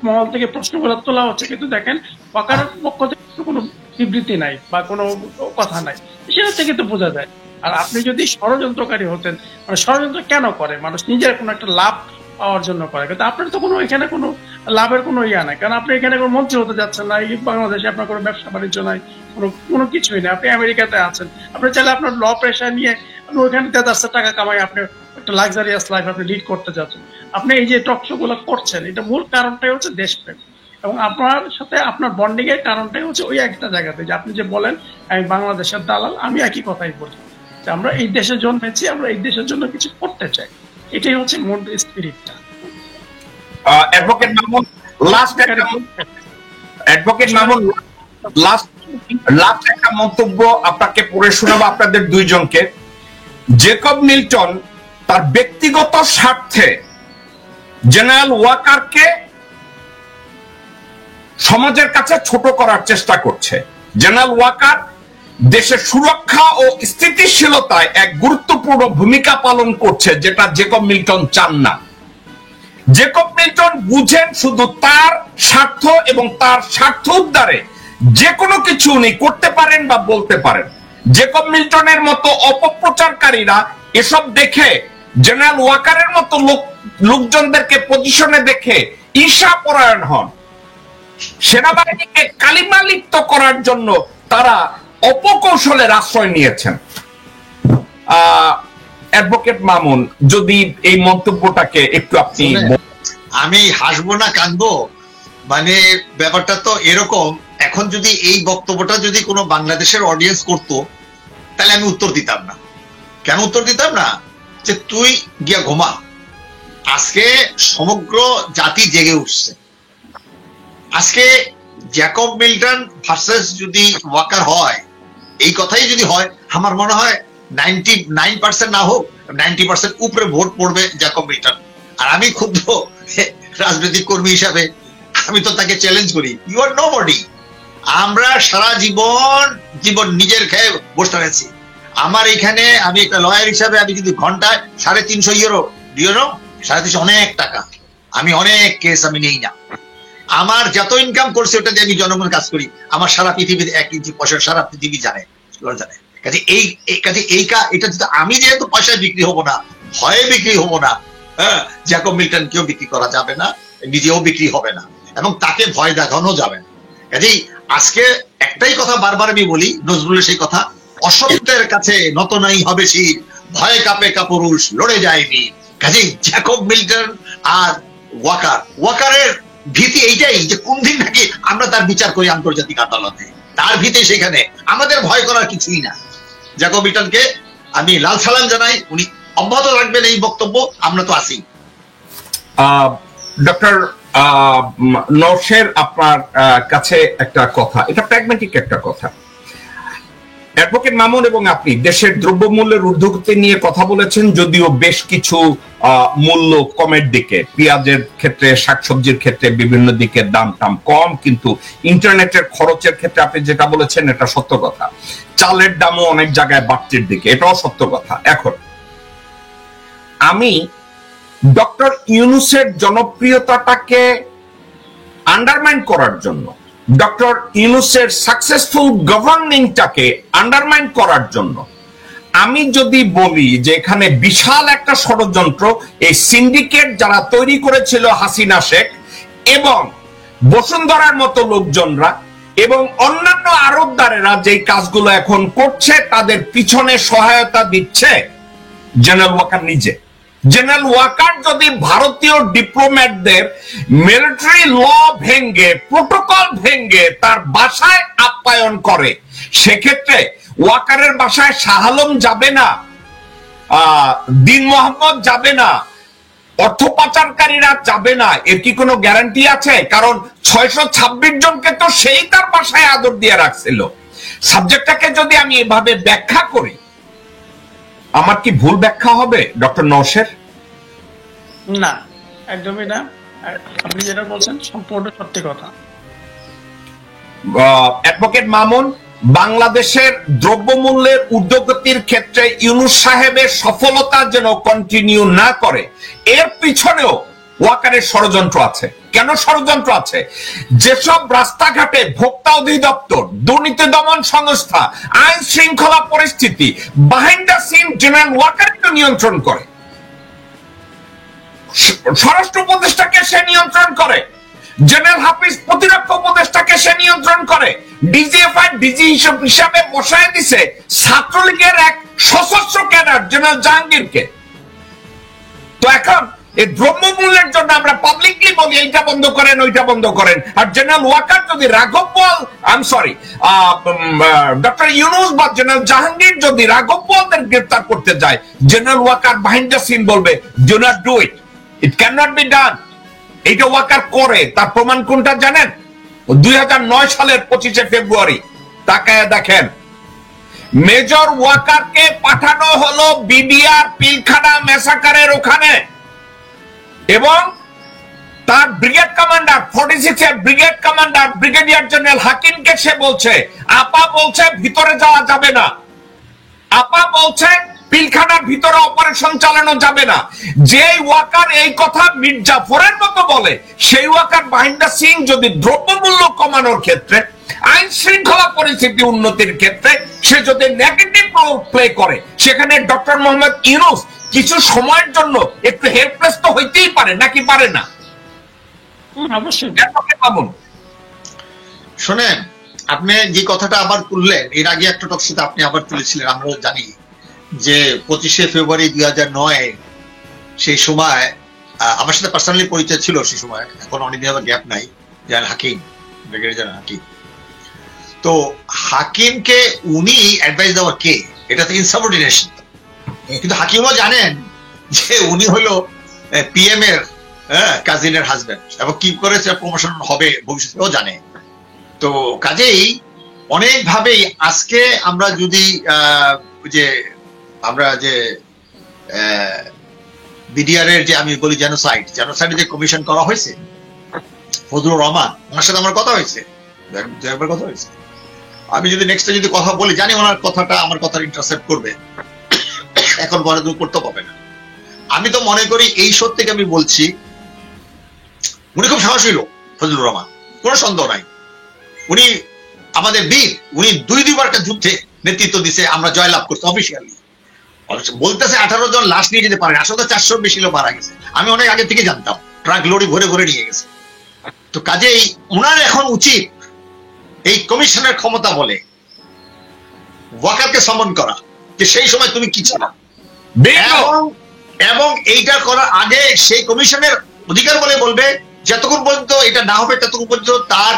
মহল থেকে প্রশ্নগুলো তোলা হচ্ছে, কিন্তু দেখেন ওয়াকারের পক্ষ থেকে কোনো বিবৃতি নাই বা কোনো কথা নাই, সেটা থেকে তো বোঝা যায়। আর আপনি যদি ষড়যন্ত্রকারী হতেন, মানে ষড়যন্ত্র কেন করে? মানুষ নিজের কোনো একটা লাভ পাওয়ার জন্য করে, কিন্তু আপনার তো কোনো এখানে কোনো লাভের কোনো ইয়া নাই। কারণ আপনি এখানে কোনো মন্ত্রী হতে যাচ্ছেন না, এই বাংলাদেশে আপনার কোনো ব্যবসা বাণিজ্য নাই, কোনো কিছুই নেই। আপনি আমেরিকাতে আছেন, আপনি চাইলে আপনার ল পেশা নিয়ে আপনি ওইখানে 10,000 টাকা কামাই আপনি একটা লাক্সারিয়াস লাইফ আপনি লিড করতে যাচ্ছেন। আপনি এই যে টক শো গুলো করছেন, এটা মূল কারণটাই হচ্ছে দেশপ্রেম, এবং আপনার সাথে আপনার বন্ডিং এর কারণটাই হচ্ছে ওই একটা জায়গাতে যে আপনি যে বলেন আমি বাংলাদেশের দালাল, আমি একই কথাই বলি যে আমরা এই দেশে জন্মেছি, আমরা এই দেশের জন্য কিছু করতে চাই। এটাই হচ্ছে মূল স্পিরিটটা। অ্যাডভোকেট মামুন লাস্ট একটা মন্তব্য আপনাকে পড়ে শোনাবো আপনাদের দুইজনকে। জেকব মিল্টন তার ব্যক্তিগত স্বার্থে জেনারেল ওয়াকারকে সমাজের কাছে ছোট করার চেষ্টা করছে। জেনারেল ওয়াকার দেশের সুরক্ষা ও স্থিতিশীলতায় এক গুরুত্বপূর্ণ ভূমিকা পালন করছে, যেটা জেকব মিল্টন চান না। জেকব মিল্টন বুঝেন শুধু তার স্বার্থ এবং তার স্বার্থ উদ্ধারে যে কোনো কিছু উনি করতে পারেন বা বলতে পারেন। জেকব মিল্টনের মতো অপপ্রচারকারীরা এসব দেখে জেনারেল ওয়াকারের মতো লোকজনদেরকে পজিশনে দেখে ঈর্ষাপরায়ণ হন। সেনাবাহিনীকে কালিমা লিপ্ত করার জন্য তারা অপকৌশলের আশ্রয় নিয়েছেন। অ্যাডভোকেট মামুন, যদি এই মন্তব্যটাকে একটু আপনি। আমি হাসবো না কাঁদবো, মানে ব্যাপারটা তো এরকম। এখন যদি এই বক্তব্যটা যদি কোনো বাংলাদেশের অডিয়েন্স করতো, তাহলে আমি উত্তর দিতাম না। কেন উত্তর দিতাম না? যে তুই গিয়া ঘুমা, আজকে সমগ্র জাতি জেগে উঠছে। আজকে জ্যাকব মিল্টন ভার্সেস যদি ওয়াকার হয়, এই কথাই যদি হয়, আমার মনে হয় 99% না হোক 90% উপরে ভোট পড়বে জ্যাকব মিল্টন। আর আমি ক্ষুদ্র রাজনৈতিক কর্মী হিসাবে আমি তো তাকে চ্যালেঞ্জ করি, ইউ আর নোবডি। আমরা সারা জীবন নিজের খেয়ে বসে রয়েছি। আমার এখানে আমি একটা লয়ার হিসাবে আমি কিন্তু ঘন্টায় 350 ইউরো, ইউরো 350 অনেক টাকা। আমি অনেক কেস আমি নেই না। আমার যত ইনকাম করছে ওটা দিয়ে আমি জনগণের কাজ করি। আমার সারা পৃথিবীতে 1 ইঞ্চি পয়সা সারা পৃথিবী জানে। এটা যদি আমি যেহেতু পয়সায় বিক্রি হবো না, ভয়ে বিক্রি হবো না, হ্যাঁ, জ্যাকব মিল্টন কেউ বিক্রি করা যাবে না, নিজেও বিক্রি হবে না, এবং তাকে ভয় দেখানো যাবে না। কাজেই আজকে একটাই কথা বারবার আমি বলি, নজরুলের সেই কথা, অসত্যের কাছে নত নাই হবে শির, ভয়ে কাঁপে কাপুরুষ, লড়ে যায় বীর। কাজেই জ্যাকব মিল্টন আর ওয়াকারের ভীতি এইটাই যে কোন দিন নাকি আমরা তার বিচার করি আন্তর্জাতিক আদালতে, তার ভীতি সেখানে। আমাদের ভয় করার কিছুই না। জ্যাকব মিল্টনকে আমি লাল সালাম জানাই, উনি অব্যাহত রাখবেন এই বক্তব্য, আমরা তো আছি। ডক্টর নওশের, আপনার কাছে একটা কথা, এটা প্র্যাগম্যাটিক একটা কথা। অ্যাডভোকেট মামুন এবং আপনি দেশের দ্রব্যমূল্যের ঊর্ধ্বগতি নিয়ে কথা বলেছেন, যদিও বেশ কিছু মূল্য কমের দিকে, পেঁয়াজের ক্ষেত্রে, শাকসবজির ক্ষেত্রে বিভিন্ন দিকে দাম টাম কম, কিন্তু ইন্টারনেটের খরচের ক্ষেত্রে আপনি যেটা বলেছেন এটা সত্য কথা। চালের দামও অনেক জায়গায় বাড়তির দিকে, এটাও সত্য কথা। এখন আমি ডক্টর ইউনূসের জনপ্রিয়তাটাকে আন্ডারমাইন করার জন্য, ডক্টর ইউনূসের সাকসেসফুল গভর্নিংটাকে আন্ডারমাইন করার জন্য আমি যদি বলি যে এখানে বিশাল একটা ষড়যন্ত্র, এই সিন্ডিকেট যারা তৈরি করেছিল হাসিনা শেখ এবং বসুন্ধরার মতো লোকজনরা এবং অন্যান্য আরবদারেরা যেই কাজগুলো এখন করছে, তাদের পিছনে সহায়তা দিচ্ছে জেনারেল ওয়াকার নিজে। জেনারেল ওয়াকার যদি ভারতীয় ডিপ্লোম্যাটদের মিলিটারি ল ভেঙ্গে, প্রোটোকল ভেঙ্গে তার বাসায় আপ্যায়ন করে, সেক্ষেত্রে ওয়াকারের বাসায় শাহ আলম যাবে না, দিন মোহাম্মদ যাবে না, অর্থ পাচারকারীরা যাবে না, এর কি কোনো গ্যারান্টি আছে? কারণ 626 জনকে তো সেই তার বাসায় আদর দিয়ে রাখছিল। সাবজেক্টটাকে যদি আমি এভাবে ব্যাখ্যা করি, আমার কি ভুল ব্যাখ্যা হবে ডক্টর নওশের? না, একদমই না। আপনি যেটা বলছেন সম্পূর্ণ সত্যি কথা। অ্যাডভোকেট মামুন, বাংলাদেশের দ্রব্যমূল্যের ঊর্ধ্বগতির ক্ষেত্রে ইউনূস সাহেবের সফলতা যেন কন্টিনিউ না করে, এর পিছনেও ওয়াকারের ষড়যন্ত্র আছে। কেন ষড়যন্ত্র আছে? যেসব রাস্তাঘাটে ভোক্তা অধিদপ্তর, দুর্নীতি দমন সংস্থা, আইন শৃঙ্খলা পরিস্থিতি বিহাইন্ড দ্য সিন জেনারেল ওয়াকারকে নিয়ন্ত্রণ করে, স্বরাষ্ট্র উপদেষ্টাকে সে নিয়ন্ত্রণ করে, জেনারেল হাফিজ প্রতিরক্ষা উপদেষ্টাকে সে নিয়ন্ত্রণ করে, ডিজিএফআই ডিজি হিসাবে বসায় দিছে ছাত্রলীগের এক সশস্ত্র ক্যাডার জেনারেল জাহাঙ্গীরকে। তো এখন এই দ্রব্যমূল্যের জন্য আমরা পাবলিকলি বলি এইটা বন্ধ করেন, ওইটা বন্ধ করেন, আর জেনারেল ওয়াকার যদি রাঘব বোয়াল, ডক্টর ইউনূস বা জেনারেল জাহাঙ্গীর যদি রাঘব বোয়ালদের গ্রেফতার করতে যায়, general Waker behind the scene বলবে, do not do it, it can not be done. এইটা ওয়াকার করে, তার প্রমাণ কোনটা জানেন? 2009 সালের 25শে ফেব্রুয়ারি তাকায় দেখেন, মেজর ওয়াকারকে পাঠানো হলো বিডিআর পিলখানা মেসাকারের ওখানে, এবং তার ব্রিগেড কমান্ডার 46 এর ব্রিগেড কমান্ডার ব্রিগেডিয়ার জেনারেল হাকিমকে সে বলছে, আপা বলছে ভিতরে যাওয়া যাবে না, আপা বলছে পিলখানার ভিতরে অপারেশন চালানো যাবে না। যেই ওয়াকার এই কথা মির্জাফরের মতো বলে, সেই ওয়াকার বাহিন্দা সিং যদি দ্রব্যমূল্য কমানোর ক্ষেত্রে, আইন শৃঙ্খলা পরিস্থিতি উন্নতির ক্ষেত্রে সে যদি নেগেটিভ রোল প্লে করে, সেখানে ডক্টর মোহাম্মদ ইউনূস কিছু সময়ের জন্য একটু হেল্পলেস তো হইতেই পারে, নাকি পারে না? অবশ্যই। শোনেন, আপনি যে কথাটা আবার তুললেন, এর আগে একটা টকশোতে আপনি আবার তুলেছিলেন, আমরা জানি যে 25শে ফেব্রুয়ারি 2009 সেই সময় আমার সাথে পার্সোনালি পরিচয় ছিল সেই সময়, এখন অনেকদিন আবার গ্যাপ নাই, জেনারেল হাকিম, ব্রিগেডিয়ার জেনারেল হাকিম। তো হাকিমকে উনি অ্যাডভাইস দেওয়ার কে? এটা তো ইনসাবঅর্ডিনেশন। কিন্তু হাকিমও জানেন যে উনি হলো পিএম এর কাজিনের হাজবেন্ড, এবং কি করে প্রমোশন হবে ভবিষ্যতেও জানে। তো কাজেই অনেকভাবেই আজকে আমরা যদি আমরা যে বিডিআর এর যে আমি বলি জেনোসাইড যে কমিশন করা হয়েছে, ফজলুর রহমান, ওনার সাথে আমার কথা হয়েছে, একবার কথা হয়েছে। আমি যদি নেক্সটে যদি কথা বলি, জানি ওনার কথাটা আমার কথার ইন্টারসেপ্ট করবে, এখন বড় দূর করতে পারবে না। আমি তো মনে করি এই সত্যিকে আমি বলছি, উনি খুব সাহসী লোক ফজলুর রহমান, কোনো সন্দেহ নাই। উনি আমাদের বীর, উনি দুইবার একটা যুদ্ধে নেতৃত্ব দিছে, আমরা জয়লাভ করছি অফিসিয়ালি। বলতেছে 18 জন লাশ নিয়ে যেতে পারে, আসলে 400 বেশি লোক মারা গেছে। আমি অনেক আগে থেকে জানতাম, ট্রাক লরি ভরে ভরে নিয়ে গেছে। তো কাজেই উনার এখন উচিত এই কমিশনের ক্ষমতা বলে ওয়াকারকে সমন করা, যে সেই সময় তুমি কি ছিল, এবং এইটা করার আগে সেই কমিশনের অধিকার বলে বলবে যতক্ষণ পর্যন্ত এটা না হবে ততক্ষণ পর্যন্ত তার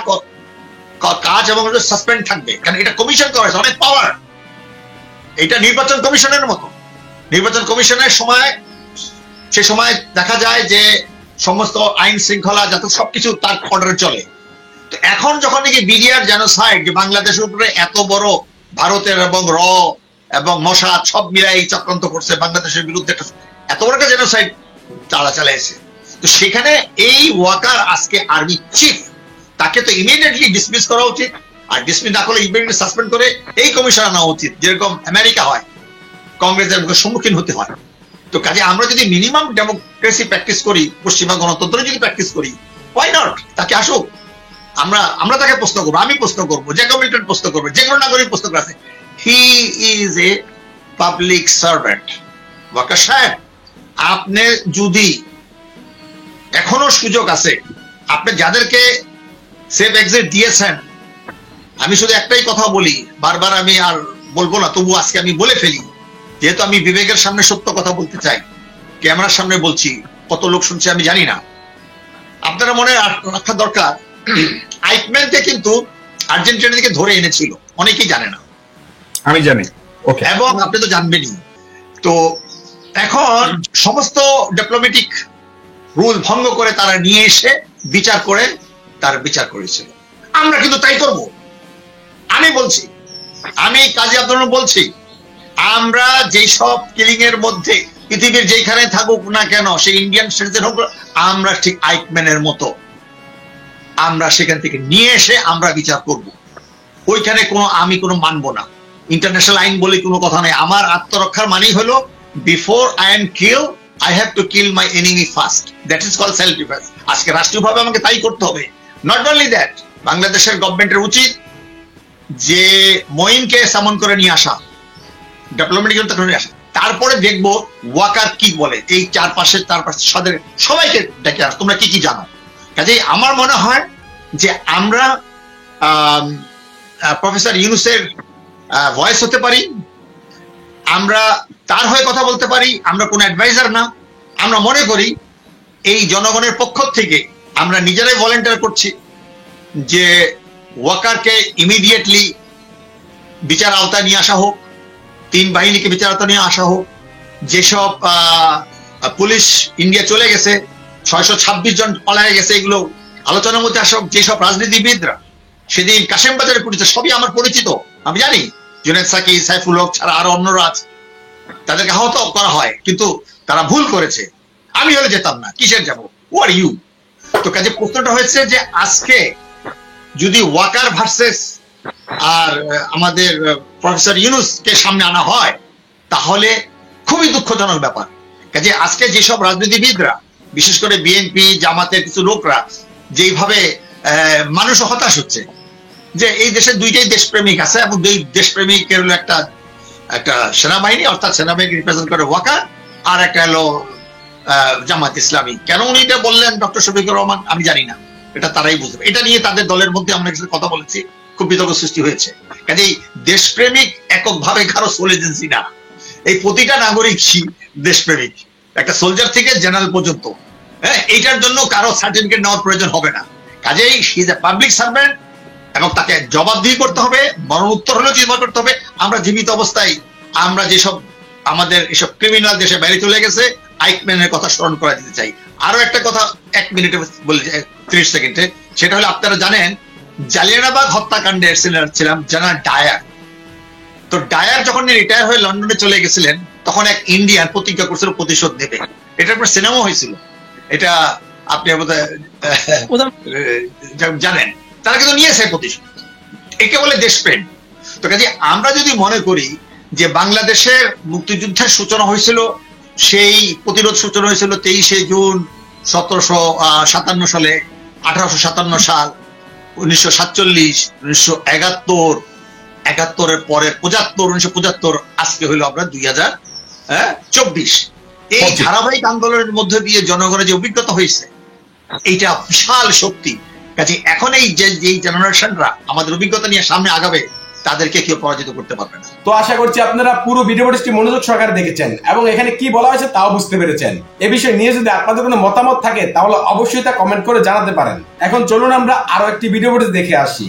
কাজ এবং সাসপেন্ড থাকবে, কারণ এটা কমিশন করা হয়েছে, অনেক পাওয়ার। এটা নির্বাচন কমিশনের মতো। নির্বাচন কমিশনের সময় সে সময় দেখা যায় যে সমস্ত আইন শৃঙ্খলা যত সবকিছু তার অর্ডারে চলে। তো এখন যখন নাকি বিডিআর জেনোসাইড, যে বাংলাদেশের উপরে এত বড় ভারতের এবং এবং মসাদ সব মিলাই চক্রান্ত করছে বাংলাদেশের বিরুদ্ধে, এত বড় একটা জেনোসাইড তারা চালাইছে, তো সেখানে এই ওয়াকার আজকে আর্মি চিফ, তাকে তো ইমিডিয়েটলি ডিসমিস করা উচিত, আর ডিসমিস না করলে ইমিডিয়েটলি সাসপেন্ড করে এই কমিশন আনা উচিত, যেরকম আমেরিকা হয়, কংগ্রেসের সম্মুখীন হতে হয়। তো কাজে আমরা যদি মিনিমাম ডেমোক্রেসি প্র্যাকটিস করি, পশ্চিমা গণতন্ত্র যদি প্র্যাকটিস করি, হোয়াই নট, তাকে আসুক, আমরা তাকে প্রশ্ন করবো, আমি প্রশ্ন করবো, যে কমিটমেন্ট প্রশ্ন করবো, যে কোনো নাগরিক প্রশ্ন করবে। He is a public servant. Waker সাহেব, আপনি যদি এখনো সুযোগ আছে, আপনি যাদেরকে সেফ এক্সিট দিয়েছেন, আমি শুধু একটাই কথা বলি, বারবার আমি আর বলবো না, তবু আজকে আমি বলে ফেলি, যেহেতু আমি বিবেকের সামনে সত্য কথা বলতে চাই, ক্যামেরার সামনে বলছি, কত লোক শুনছে আমি জানি না। আপনারা মনে রাখা দরকার, আইকম্যানকে কিন্তু আর্জেন্টিনা থেকে ধরে এনেছিল, অনেকেই জানে না, আমি জানি, ওকে, এবং আপনি তো জানবেনই। তো এখন সমস্ত ডিপ্লোম্যাটিক রুল ভঙ্গ করে তারা নিয়ে এসে বিচার করে তার বিচার করেছিল। আমরা কিন্তু তাই করব। আমি বলছি, আমি কাজী আব্দুল বলছি, আমরা যেই সব কিলিং এর মধ্যে পৃথিবীর যেখানে থাকুক না কেন, সে ইন্ডিয়ান সিটিজেন হোক, আমরা ঠিক আইকম্যানের মতো আমরা সেখান থেকে নিয়ে এসে আমরা বিচার করব। ওইখানে আমি কোনো মানবো না, ইন্টারন্যাশনাল আইন বলে কোনো কথা নেই। আমার আত্মরক্ষার মানেই হলো, before I am kill, I have to kill my enemy first. That is called self defense. আজকে রাষ্ট্রীয়ভাবে আমাকে তাই করতে হবে। নট অনলি দ্যাট, বাংলাদেশের গভর্নমেন্টের উচিত যে মঈনকে সামন করে নিয়ে আসা, ডিপ্লোম্যাটিক নিয়ে আসা, তারপরে দেখবো ওয়াকার কি বলে, এই চারপাশে সবাইকে ডেকে আস, তোমরা কি কি জানো। কাজেই আমার মনে হয় যে আমরা প্রফেসর ইউনূসের ভয়েস হতে পারি, আমরা তার হয়ে কথা বলতে পারি, আমরা কোনো অ্যাডভাইজার না। আমরা মনে করি এই জনগণের পক্ষ থেকে আমরা নিজেরাই ভলেন্টিয়ার করছি যে ওয়াকারকে ইমিডিয়েটলি বিচার আওতায় নিয়ে আসা হোক, 3 বাহিনীকে বিচার আওতায় নিয়ে আসা হোক, যেসব পুলিশ ইন্ডিয়া চলে গেছে 626 জন পলায় গেছে, এগুলো আলোচনার মধ্যে আসব। যেসব রাজনীতিবিদরা সেদিন কাশেম বাজারে পরিচিত, সবই আমার পরিচিত, আমি জানি জুনেদ সাকি, সাইফুল হক ছাড়া আরো অন্যরা আছে, তাদেরকে আহত করা হয়, কিন্তু তারা ভুল করেছে। আমি হলে যেতাম না, কিসের যাবো, হু আর ইউ? তো কাজে প্রশ্নটা হয়েছে যে আজকে যদি ওয়াকার ভার্সেস আর আমাদের প্রফেসর ইউনূসকে সামনে আনা হয়, তাহলে খুবই দুঃখজনক ব্যাপার। কাজে আজকে যেসব রাজনীতিবিদরা, বিশেষ করে বিএনপি জামাতের কিছু লোকরা যেইভাবে মানুষ হতাশ হচ্ছে, যে এই দেশে দুইটাই দেশপ্রেমিক আছে, এবং দুই দেশপ্রেমিকের হলো একটা সেনাবাহিনী, অর্থাৎ সেনাবাহিনী রিপ্রেজেন্ট করে ওয়াকার, আর একটা হলো জামাত ইসলামী। কেন উনি এটা বললেন ডক্টর শফিকুর রহমান, আমি জানি না, এটা তারাই বুঝবে। এটা নিয়ে তাদের দলের মধ্যে আমরা কিছু কথা বলেছি, খুব বিতর্ক সৃষ্টি হয়েছে। কাজেই দেশপ্রেমিক এককভাবে কারো সোল এজেন্সি না, এই প্রতিটা নাগরিক দেশপ্রেমিক, একটা সোলজার থেকে জেনারেল পর্যন্ত। হ্যাঁ, এইটার জন্য কারো সার্টিফিকেট নেওয়ার প্রয়োজন হবে না। কাজেই হি ইজ এ পাবলিক সার্ভেন্ট, এবং তাকে জবাবদিহি করতে হবে, মরণোত্তর হলেও জিম্মা করতে হবে। আমরা জীবিত অবস্থায় আমরা যেসব আমাদের এসব ক্রিমিনাল দেশে বাইরে চলে গেছে, আইকম্যানের কথা স্মরণ করা দিতে চাই। আরো একটা কথা 1 মিনিটে বলে, 30 সেকেন্ডে, সেটা হলো আপনারা জানেন জালিয়ানবাগ হত্যাকাণ্ডের ছিলাম জেনারেল ডায়ার। তো ডায়ার যখন রিটায়ার হয়ে লন্ডনে চলে গেছিলেন, তখন এক ইন্ডিয়ান প্রতিজ্ঞা করছিল প্রতিশোধ নেবে। এটার পর সিনেমা হয়েছিল, এটা আপনি জানেন। তারা কিন্তু নিয়েছে প্রতিশোধ, একে বলে দেশপ্রেম। তো কাজে আমরা যদি মনে করি যে বাংলাদেশের মুক্তিযুদ্ধের সূচনা হয়েছিল, সেই প্রতিরোধ সূচনা হয়েছিল 23শে জুন 1757 সালে, 1857 সাল, 1947, 1971, 71-এর পরে 75, 1975, আজকে হইলো আমরা 2024। এই ধারাবাহিক আন্দোলনের মধ্যে দিয়ে জনগণের যে অভিজ্ঞতা হয়েছে, এইটা বিশাল শক্তি। কাজে এখন এই যে জেনারেশনরা আমাদের অভিজ্ঞতা নিয়ে সামনে আগাবে, তাদেরকে কেউ পরাজিত করতে পারবে না। তো আশা করছি আপনারা পুরো ভিডিওটি মনোযোগ সহকারে দেখেছেন এবং এখানে কি বলা হয়েছে তাও বুঝতে পেরেছেন। এ বিষয় নিয়ে যদি আপনাদের কোনো মতামত থাকে তাহলে অবশ্যই তা কমেন্ট করে জানাতে পারেন। এখন চলুন আমরা আরো একটি ভিডিও দেখে আসি।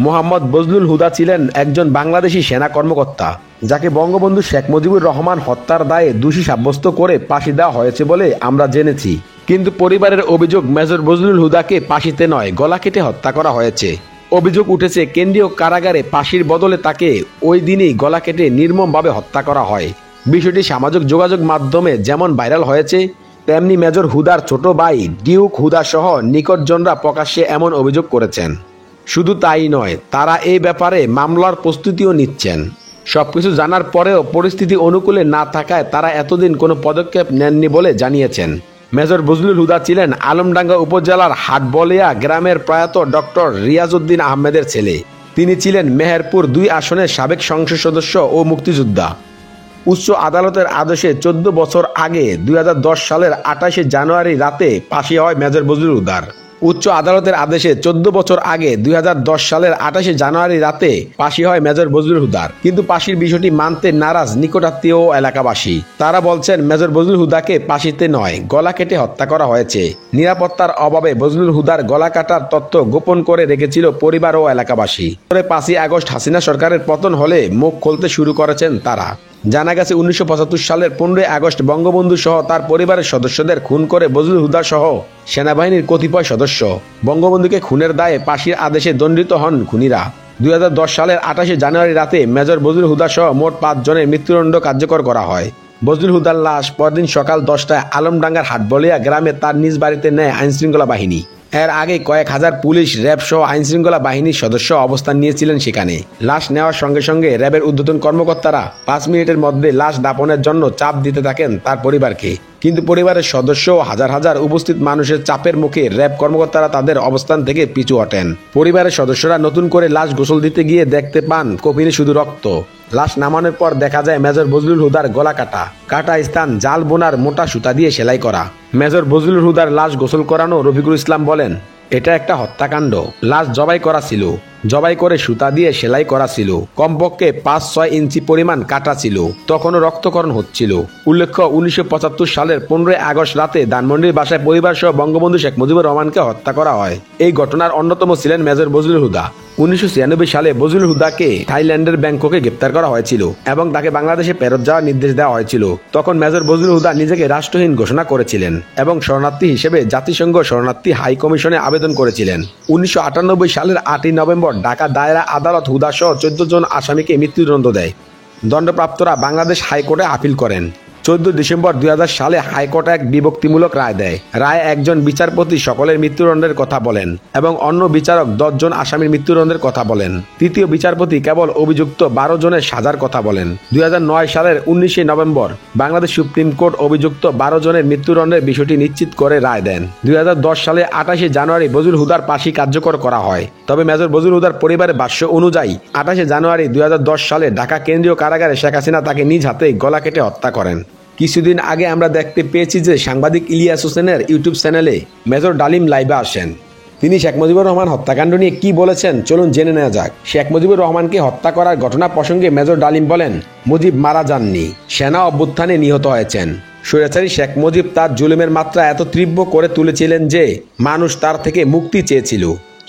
মোহাম্মদ বজলুল হুদা ছিলেন একজন বাংলাদেশি সেনা কর্মকর্তা, যাকে বঙ্গবন্ধু শেখ মুজিবুর রহমান হত্যার দায়ে দোষী সাব্যস্ত করে ফাঁসি দেওয়া হয়েছে বলে আমরা জেনেছি। কিন্তু পরিবারের অভিযোগ মেজর বজলুল হুদাকে ফাঁসিতে নয়, গলা কেটে হত্যা করা হয়েছে। অভিযোগ উঠেছে কেন্দ্রীয় কারাগারে ফাঁসির বদলে তাকে ওই দিনই গলা কেটে নির্মমভাবে হত্যা করা হয়। বিষয়টি সামাজিক যোগাযোগ মাধ্যমে যেমন ভাইরাল হয়েছে, তেমনি মেজর হুদার ছোট ভাই ডিউক হুদা সহ নিকটজনরা প্রকাশ্যে এমন অভিযোগ করেছেন। শুধু তাই নয়, তারা এই ব্যাপারে মামলার প্রস্তুতিও নিচ্ছেন। সবকিছু জানার পরেও পরিস্থিতি অনুকূলে না থাকায় তারা এতদিন কোনো পদক্ষেপ নেননি বলে জানিয়েছেন। মেজর বজলুল হুদা ছিলেন আলমডাঙ্গা উপজেলার হাটবলিয়া গ্রামের প্রয়াত ডক্টর রিয়াজউদ্দিন আহমেদের ছেলে। তিনি ছিলেন মেহেরপুর 2 আসনের সাবেক সংসদ সদস্য ও মুক্তিযোদ্ধা। উচ্চ আদালতের আদেশে 14 বছর আগে 2010 সালের 28শে জানুয়ারি রাতে ফাঁসি হয় মেজর বজলুল হুদার। উচ্চ আদালতের আদেশে 14 বছর আগে 2010 সালের 28শে জানুয়ারি রাতে ফাঁসি হয় মেজর বজলুল হুদার। কিন্তু ফাঁসির বিষয়টি মানতে নারাজ নিকটাত্মীয় ও এলাকাবাসী। তারা বলছেন মেজর বজলুল হুদাকে ফাঁসিতে নয়, গলা কেটে হত্যা করা হয়েছে। নিরাপত্তার অভাবে বজলুল হুদার গলা কাটার তথ্য গোপন করে রেখেছিল পরিবার ও এলাকাবাসী। 5ই আগস্ট হাসিনা সরকারের পতন হলে মুখ খুলতে শুরু করেছেন তারা। জানা গেছে 1975 সালের 15 আগস্ট বঙ্গবন্ধু সহ তার পরিবারের সদস্যদের খুন করে বজলুল হুদা সহ সেনাবাহিনীর কতিপয় সদস্য। বঙ্গবন্ধুকে খুনের দায়ে ফাঁসির আদেশে দণ্ডিত হন খুনিরা। 2010 সালের 28শে জানুয়ারি রাতে মেজর বজলুল হুদা সহ মোট 5 জনের মৃত্যুদণ্ড কার্যকর করা হয়। বজলুল হুদার লাশ পরদিন সকাল 10টায় আলমডাঙ্গার হাটবলিয়া গ্রামে তার নিজ বাড়িতে নেয় আইনশৃঙ্খলা বাহিনী। এর আগে কয়েক হাজার পুলিশ, র্যাব সহ আইনশৃঙ্খলা বাহিনীর সদস্য অবস্থান নিয়েছিলেন সেখানে। লাশ নেওয়ার সঙ্গে সঙ্গে র্যাবের ঊর্ধ্বতন কর্মকর্তারা 5 মিনিটের মধ্যে লাশ দাপনের জন্য চাপ দিতে থাকেন তার পরিবারকে। কিন্তু পরিবারের সদস্য ও হাজার হাজার উপস্থিত মানুষের চাপের মুখে র্যাব কর্মকর্তারা তাদের অবস্থান থেকে পিছু হটেন। পরিবারের সদস্যরা নতুন করে লাশ গোসল দিতে গিয়ে দেখতে পান কফিনে শুধু রক্ত। লাশ নামানোর পর দেখা যায় মেজর বজলুল হুদার গলা কাটা স্থান জাল বোনার মোটা সুতা দিয়ে সেলাই করা। মেজর বজলুল হুদার লাশ গোসল করানো রফিকুল ইসলাম বলেন, এটা একটা হত্যাকাণ্ড, লাশ জবাই করা ছিল। জবাই করে সুতা দিয়ে সেলাই করা ছিল। কমপক্ষে 5-6 ইঞ্চি পরিমাণ কাটা ছিল। তখনও রক্তকরণ হচ্ছিল। উল্লেখ্য 1975 সালের 15 আগস্ট রাতে ধানমন্ডির বাসায় পরিবার সহ বঙ্গবন্ধু শেখ মুজিবুর রহমানকে হত্যা করা হয়। এই ঘটনার অন্যতম ছিলেন মেজর বজলুল হুদা। 1996 সালে বজলুল হুদাকে থাইল্যান্ডের ব্যাংককে গ্রেপ্তার করা হয়েছিল এবং তাকে বাংলাদেশে ফেরত যাওয়ার নির্দেশ দেওয়া হয়েছিল। তখন মেজর বজলুল হুদা নিজেকে রাষ্ট্রহীন ঘোষণা করেছিলেন এবং শরণার্থী হিসেবে জাতিসংঘ শরণার্থী হাই কমিশনে আবেদন করেছিলেন। 1998 সালের 8 নভেম্বর ঢাকা দায়রা আদালত হুদা সহ 14 জন আসামিকে মৃত্যুদণ্ড দেয়। দণ্ডপ্রাপ্তরা বাংলাদেশ হাইকোর্টে আপিল করেন। 14 ডিসেম্বর 2000 সালে হাইকোর্ট এক বিভক্তিমূলক রায় দেয়। রায় একজন বিচারপতি সকলের মৃত্যুদণ্ডের কথা বলেন এবং অন্য বিচারক 10 জন আসামির মৃত্যুদণ্ডের কথা বলেন। তৃতীয় বিচারপতি কেবল অভিযুক্ত 12 জনের সাজার কথা বলেন। 2009 সালের 19 নভেম্বর বাংলাদেশ সুপ্রিম কোর্ট অভিযুক্ত 12 জনের মৃত্যুদণ্ডের বিষয়টি নিশ্চিত করে রায় দেন। 2010 সালে 28 জানুয়ারি বজলুল হুদার ফাঁসি কার্যকর করা হয়। তবে মেজর বজলুল হুদার পরিবারের ভাষ্য অনুযায়ী 28 জানুয়ারি 2010 সালে ঢাকা কেন্দ্রীয় কারাগারে শেখ হাসিনা তাকে নিজ হাতে গলা কেটে হত্যা করেন। কিছুদিন আগে আমরা দেখতে পেয়েছি যে সাংবাদিক ইলিয়াস হোসেনের ইউটিউব চ্যানেলে মেজর ডালিম লাইভে আসেন। তিনি শেখ মুজিবুর রহমান হত্যাকাণ্ড নিয়ে কি বলেছেন চলুন জেনে নেওয়া যাক। শেখ মুজিবুর রহমানকে হত্যা করার ঘটনা প্রসঙ্গে মেজর ডালিম বলেন, মুজিব মারা যাননি, সেনা অভ্যুত্থানে নিহত হয়েছেন। স্বৈরাচারী শেখ মুজিব তার জুলুমের মাত্রা এত তীব্র করে তুলেছিলেন যে মানুষ তার থেকে মুক্তি চেয়েছিল।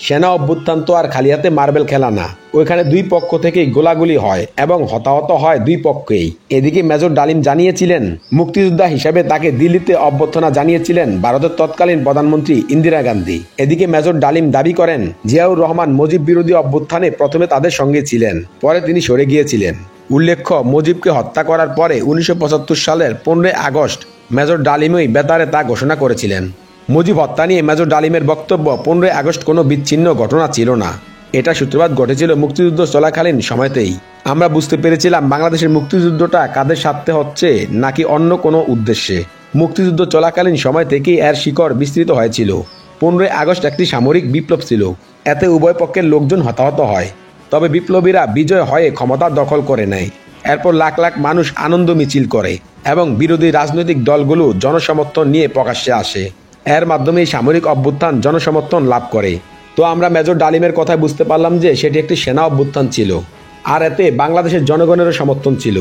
সেনা অভ্যুত্থান তো আর খালি হাতে মার্বেল খেলা না, ওইখানে দুই পক্ষ থেকেই গোলাগুলি হয় এবং হতাহত হয় দুই পক্ষেই। এদিকে মেজর ডালিম জানিয়েছিলেন মুক্তিযোদ্ধা হিসেবে তাকে দিল্লিতে অভ্যর্থনা জানিয়েছিলেন ভারতের তৎকালীন প্রধানমন্ত্রী ইন্দিরা গান্ধী। এদিকে মেজর ডালিম দাবি করেন জিয়াউর রহমান মুজিব বিরোধী অভ্যুত্থানে প্রথমে তাদের সঙ্গে ছিলেন, পরে তিনি সরে গিয়েছিলেন। উল্লেখ্য মুজিবকে হত্যা করার পরে 1975 সালের 15 আগস্ট মেজর ডালিমই বেতারে তা ঘোষণা করেছিলেন। মুজিব হত্যা নিয়ে মেজর ডালিমের বক্তব্য 15 আগস্ট কোনো বিচ্ছিন্ন ঘটনা ছিল না, এটা সূত্রপাত ঘটেছিল মুক্তিযুদ্ধ চলাকালীন সময়তেই। আমরা বুঝতে পেরেছিলাম বাংলাদেশের মুক্তিযুদ্ধটা কাদের স্বার্থে হচ্ছে নাকি অন্য কোনো উদ্দেশ্যে। মুক্তিযুদ্ধ চলাকালীন সময় থেকেই এর শিকড় বিস্তৃত হয়েছিল। 15 আগস্ট একটি সামরিক বিপ্লব ছিল, এতে উভয় পক্ষের লোকজন হতাহত হয়। তবে বিপ্লবীরা বিজয় হয়ে ক্ষমতা দখল করে নেয়। এরপর লাখ লাখ মানুষ আনন্দ মিছিল করে এবং বিরোধী রাজনৈতিক দলগুলো জনসমর্থন নিয়ে প্রকাশ্যে আসে। এর মাধ্যমে সামরিক অভ্যুত্থান জনসমর্থন লাভ করে। তো আমরা মেজর ডালিমের কথায় বুঝতে পারলাম যে সেটি একটি সেনা অভ্যুত্থান ছিল, আর এতে বাংলাদেশের জনগণেরও সমর্থন ছিল।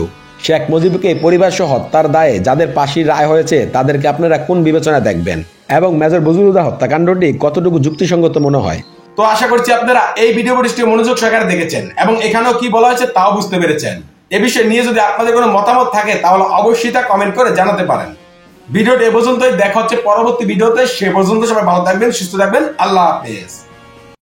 শেখ মুজিবকে পরিবার সহ হত্যার দায়ে যাদের ফাঁসির রায় হয়েছে তাদেরকে আপনারা কোন বিবেচনায় দেখবেন এবং মেজর বজলুল হুদা হত্যাকাণ্ডটি কতটুকু যুক্তিসঙ্গত মনে হয়? তো আশা করছি আপনারা এই ভিডিও পরিষ্টি মনোযোগ সহকারে দেখেছেন এবং এখানেও কি বলা হয়েছে তাও বুঝতে পেরেছেন। এ বিষয়ে নিয়ে যদি আপনাদের কোনো মতামত থাকে তাহলে অবশ্যই তা কমেন্ট করে জানাতে পারেন। ভিডিওটি এ পর্যন্তই, দেখা হচ্ছে পরবর্তী ভিডিওতে। সে পর্যন্ত সবাই ভালো থাকবেন, সুস্থ থাকবেন। আল্লাহ হাফেজ।